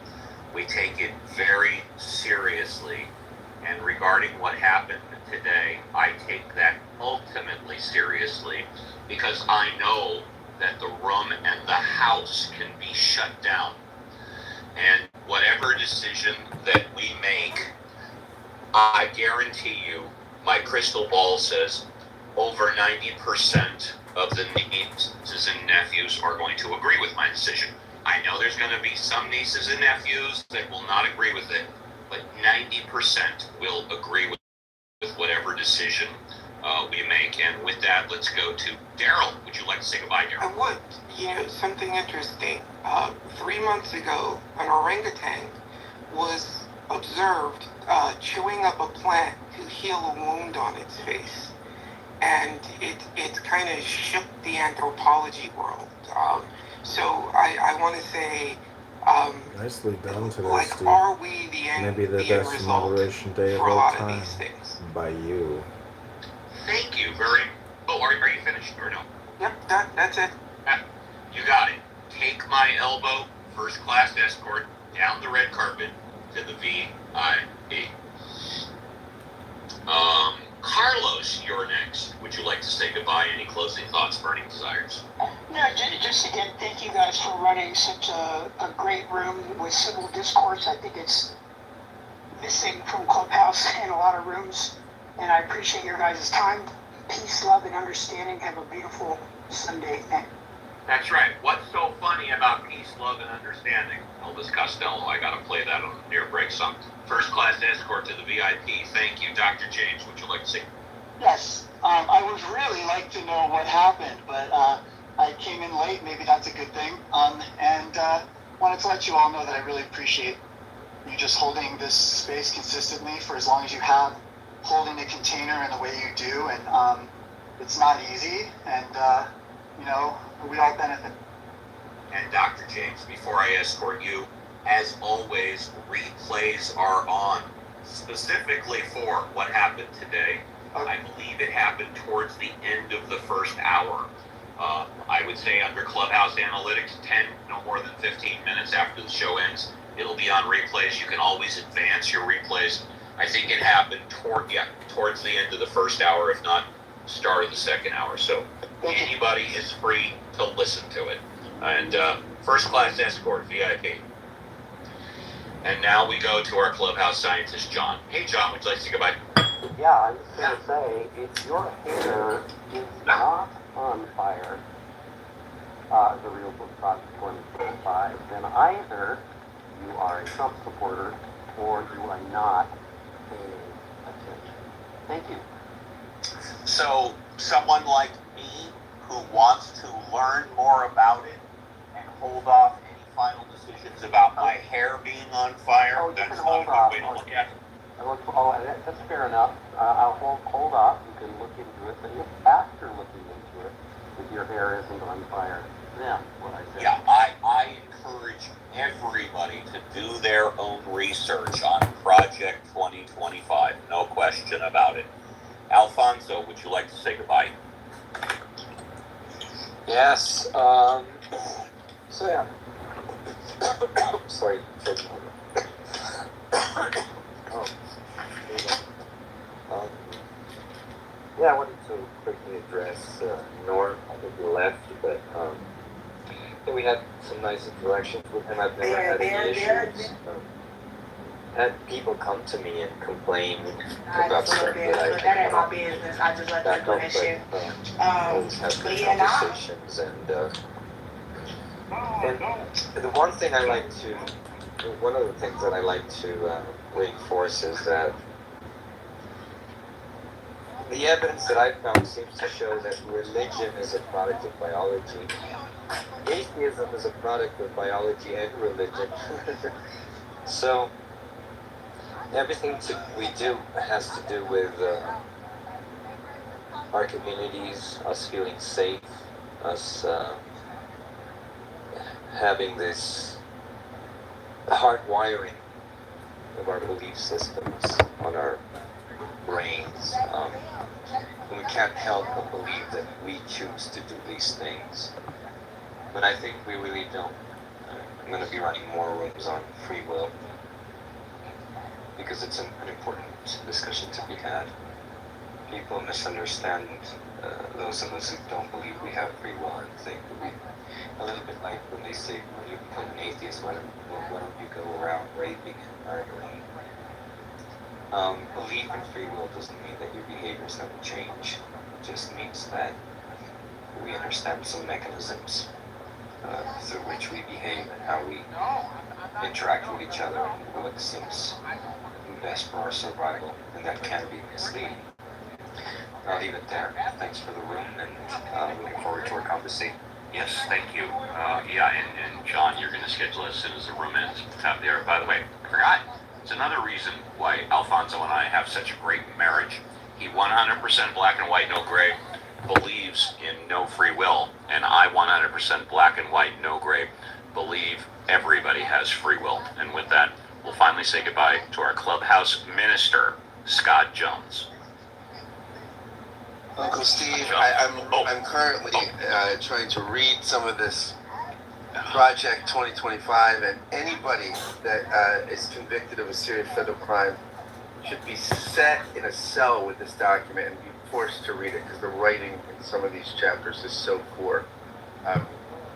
we take it very seriously. And regarding what happened today, I take that ultimately seriously, because I know that the room and the house can be shut down. And whatever decision that we make, I guarantee you, my crystal ball says over 90% of the nieces and nephews are going to agree with my decision. I know there's going to be some nieces and nephews that will not agree with it, but 90% will agree with whatever decision we make. And with that, let's go to Daryl. Would you like to say goodbye, Daryl? I would. Something interesting. 3 months ago, an orangutan was observed chewing up a plant to heal a wound on its face. And it kind of shook the anthropology world. So I want to say, nicely done today, like, Steve. are we the end? Maybe the best moderation day of all time by you. Thank you very. Oh, are you finished or no? Yep, that's it. You got it. Take my elbow, first class escort, down the red carpet to the VIP. Carlos, you're next. Would you like to say goodbye? Any closing thoughts, burning desires? No, just again, thank you guys for running such a great room with civil discourse. I think it's missing from Clubhouse in a lot of rooms, and I appreciate your guys' time. Peace, love, and understanding. Have a beautiful Sunday. That's right. What's so funny about peace, love, and understanding? Elvis Costello. I gotta play that on the near break song. First class escort to the VIP. Thank you, Dr. James. Would you like to say? Yes, I would really like to know what happened, but I came in late. Maybe that's a good thing. And wanted to let you all know that I really appreciate you just holding this space consistently for as long as you have, holding a container in the way you do, and it's not easy, and we all benefit. And Dr. James, before I escort you, as always, replays are on, specifically for what happened today. I believe it happened towards the end of the first hour. I would say under Clubhouse Analytics, 10, no more than 15 minutes after the show ends, it'll be on replays. You can always advance your replays. I think it happened towards the end of the first hour, if not start of the second hour. So anybody is free to listen to it. And first class escort, VIP. And now we go to our Clubhouse scientist, John. Hey, John, would you like to say goodbye? Yeah, I was going to say, if your hair is not on fire, the real book talk 2025, then either you are a Trump supporter or you are not paying attention. Thank you. So, someone like me who wants to learn more about it and hold off any final decisions about my hair being on fire, that's not a good way to look at it. That's fair enough. I'll hold off. You can look into it, but if after looking into it, if your hair isn't on fire, then what I said. Yeah, I encourage everybody to do their own research on Project 2025. No question about it. Alfonso, would you like to say goodbye? Yes. So yeah. Sorry. Yeah, I wanted to quickly address Norm. I think he left, but I think we had some nice interactions with him. I've never had any issues. Had people come to me and complain about stuff that that ain't my business. I just let them do that shit. Always have good conversations, and the one thing I like to, one of the things that I like to reinforce is that The evidence that I found seems to show that religion is a product of biology. Atheism is a product of biology and religion. So everything we do has to do with our communities, us feeling safe, us having this hardwiring of our belief systems on our brains. We can't help but believe that we choose to do these things. But I think we really don't. I'm going to be running more rooms on free will because it's an important discussion to be had. People misunderstand those of us who don't believe we have free will and think that we, a little bit like when they say, when you become an atheist, why don't you go around raping and murdering? Belief in free will doesn't mean that your behavior is going to change. It just means that we understand some mechanisms through which we behave and how we interact with each other and what seems best for our survival, and that can be misleading. I'll leave it there. Thanks for the room, and looking forward to our conversation. Yes, thank you. And John, you're going to schedule as soon as the room ends out there. By the way, I forgot. It's another reason why Alfonso and I have such a great marriage. He 100% black and white, no gray, believes in no free will, and I 100% black and white, no gray, believe everybody has free will. And with that, we'll finally say goodbye to our clubhouse minister, Scott Jones. Uncle Steve, I'm currently trying to read some of this Project 2025, and anybody that is convicted of a serious federal crime should be set in a cell with this document and be forced to read it, because the writing in some of these chapters is so poor.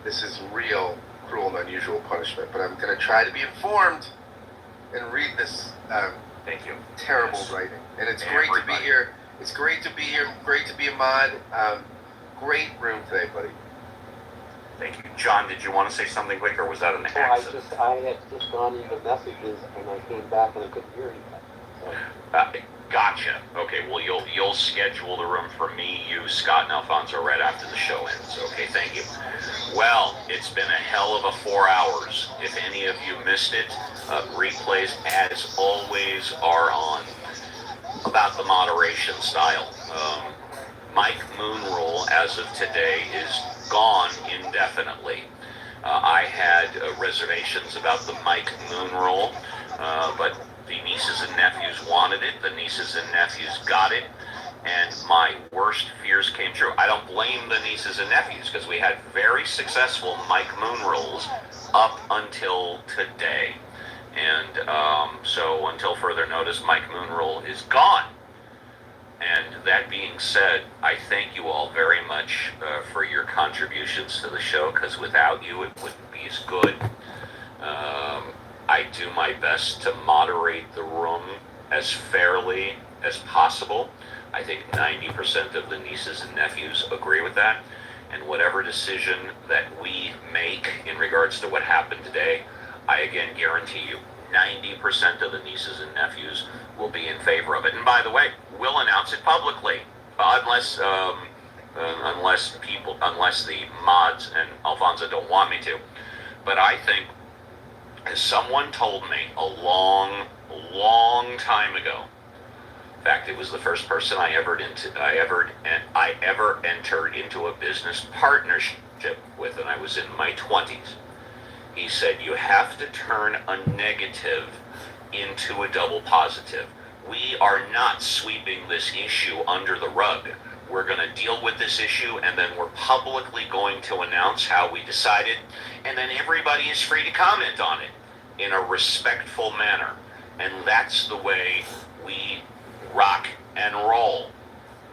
This is real, cruel, and unusual punishment, but I'm going to try to be informed and read this Thank you. Terrible writing. And it's great to be here. It's great to be here. Great to be a mod. Great room today, buddy. Thank you. John, did you want to say something quick, or was that an accident? I had just gone into messages, and I came back and I couldn't hear anything. So. Gotcha. Okay, well, you'll schedule the room for me, you, Scott, and Alfonso right after the show ends. Okay, thank you. Well, it's been a hell of a 4 hours. If any of you missed it, replays, as always, are on. About the moderation style. Mike Moonrule, as of today, is gone indefinitely. I had reservations about the Mike Moonrule, but the nieces and nephews wanted it. The nieces and nephews got it. And my worst fears came true. I don't blame the nieces and nephews, because we had very successful Mike Moonrules up until today. And so until further notice, Mike Moonrule is gone. And that being said, I thank you all very much for your contributions to the show, because without you, it wouldn't be as good. I do my best to moderate the room as fairly as possible. I think 90% of the nieces and nephews agree with that. And whatever decision that we make in regards to what happened today, I again guarantee you, 90% of the nieces and nephews will be in favor of it. And by the way, we'll announce it publicly, unless the mods and Alfonso don't want me to. But I think, as someone told me a long time ago, in fact, it was the first person I ever entered into a business partnership with, and I was in my 20s. He said, you have to turn a negative into a double positive. We are not sweeping this issue under the rug. We're going to deal with this issue, and then we're publicly going to announce how we decided, and then everybody is free to comment on it in a respectful manner. And that's the way we rock and roll.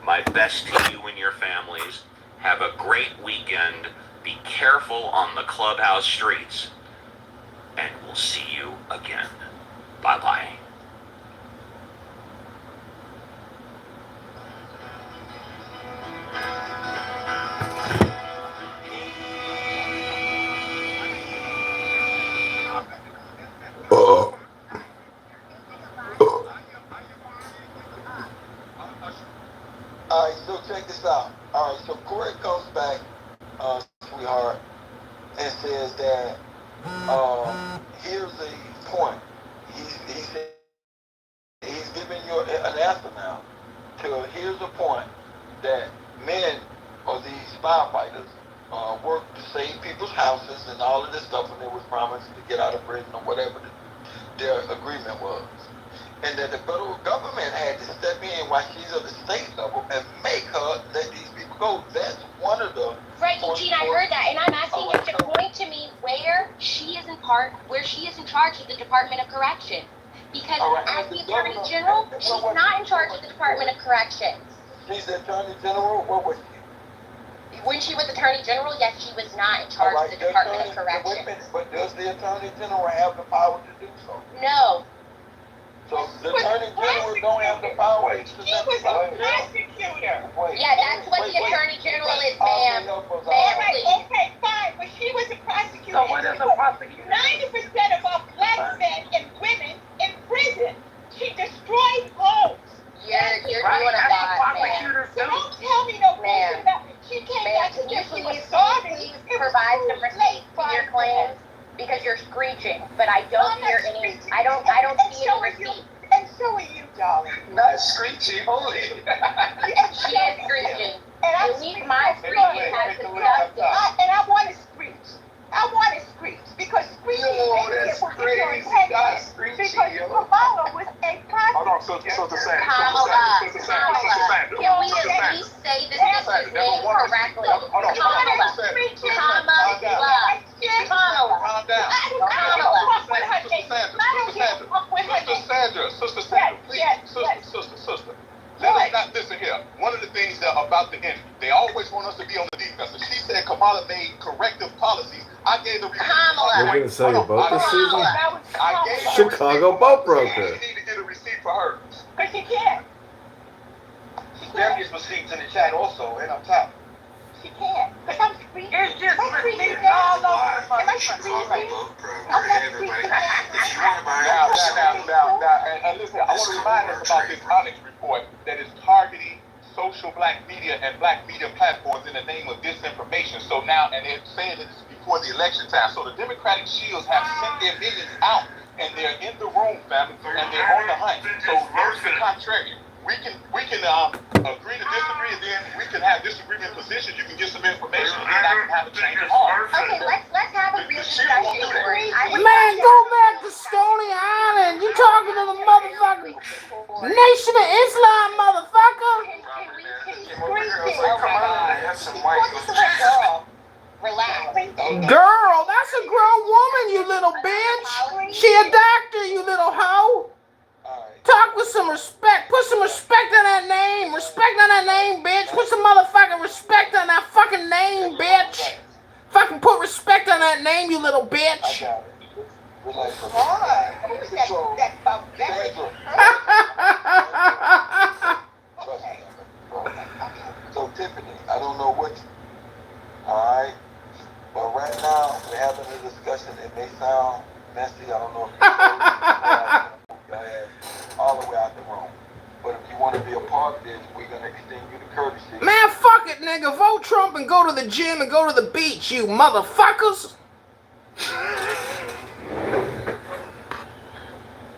My best to you and your families. Have a great weekend. Be careful on the clubhouse streets. And we'll see you again. Bye-bye. check this out. All right, so Corey comes back, sweetheart, and says that here's the point. He said he's giving you an answer now. To here's the point that men or these firefighters work to save people's houses and all of this stuff, and they was promised to get out of prison or whatever their agreement was. And that the federal government had to step in while she's at the state level and make her let these people go. That's one of the right, Eugene. I heard that, and I'm asking him to point to me where she is in charge of the Department of Corrections. Because as the Attorney General, she's not in charge of the Department of Corrections. She's the Attorney General. What was she? When she was Attorney General, yes, she was not in charge of the Department of Corrections. But does the Attorney General have the power to do so? No. So the Attorney General don't have the power to do so? She was a prosecutor. Yeah, that's what the Attorney General is, ma'am. Okay, fine, but she was a prosecutor. So what is a prosecutor? 90% of our black men and women in prison. She destroyed homes. You're doing a lot, ma'am. So don't tell me no bullshit about it. She came back and said she was sorry. Please provide some receipts to your claims because you're screeching, but I don't hear any. I don't see any receipts. And so are you, darling. Not screeching, holy. She is screeching. And at least my screeching has disgusted. And I want to screech. I want to screech because screeching makes it with your intention. Because Kamala was a prosecutor. Hold on, so Kamala, can we at least say this bitch's name correctly? Sister Sandra, please, sister. Listen here. One of the things about the enemy, they always want us to be on the defensive. She said Kamala made corrective policies. I gave the receipt. We're going to sell your boat this season? I gave Chicago boat broker. You need to get a receipt for her. But she can't. There's receipts in the chat also, and up top. She can't. Because I'm screeching. It's just receipts all over. Am I screeching? I'm not screeching. Now, and listen, I want to remind us about this Onyx report that is targeting social black media and black media platforms in the name of disinformation. So now, and they're saying that it's before the election time. So the Democratic shields have sent their millions out, and they're in the room, family, and they're on the hunt. So notice the contrary. We can agree to disagree, and then we can have disagreement positions. You can get some information, and then I can have a change of heart. Okay, let's have a real discussion. Man, go back to Stony Island. You talking to the motherfucking Nation of Islam, motherfucker. Relax. Girl, that's a grown woman, you little bitch. She a doctor, you little hoe. Talk with some respect. Put some respect on that name. Respect on that name, bitch. Put some motherfucking respect on that fucking name, bitch. Fucking put respect on that name, you little bitch. So Tiffany, I don't know what. All right, but right now we're having a discussion. It may sound messy. I don't know if all the way out the room. But if you want to be a part of this, we're going to extend you the courtesy. Man, fuck it, nigga. Vote Trump and go to the gym and go to the beach, you motherfuckers.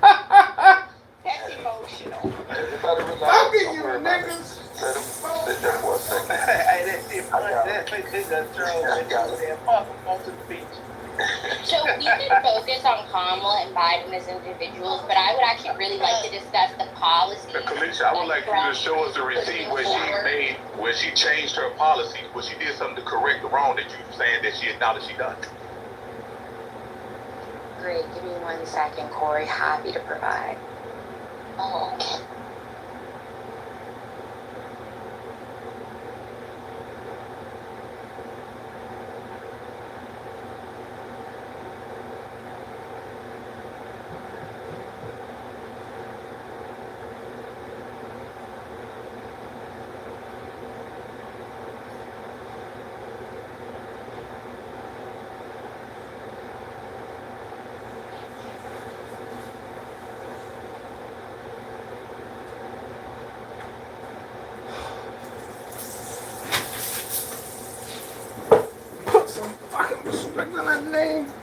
That's emotional. Fuck it, you niggas. Sit there for a second. So we can focus on Kamala and Biden as individuals, but I would actually really like to discuss the policies. Kalisha, I would like you to show us the receipt where she changed her policy, where she did something to correct the wrong that you're saying that she acknowledged she done. Great, give me 1 second, Corey. Happy to provide. Oh, okay.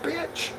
bitch.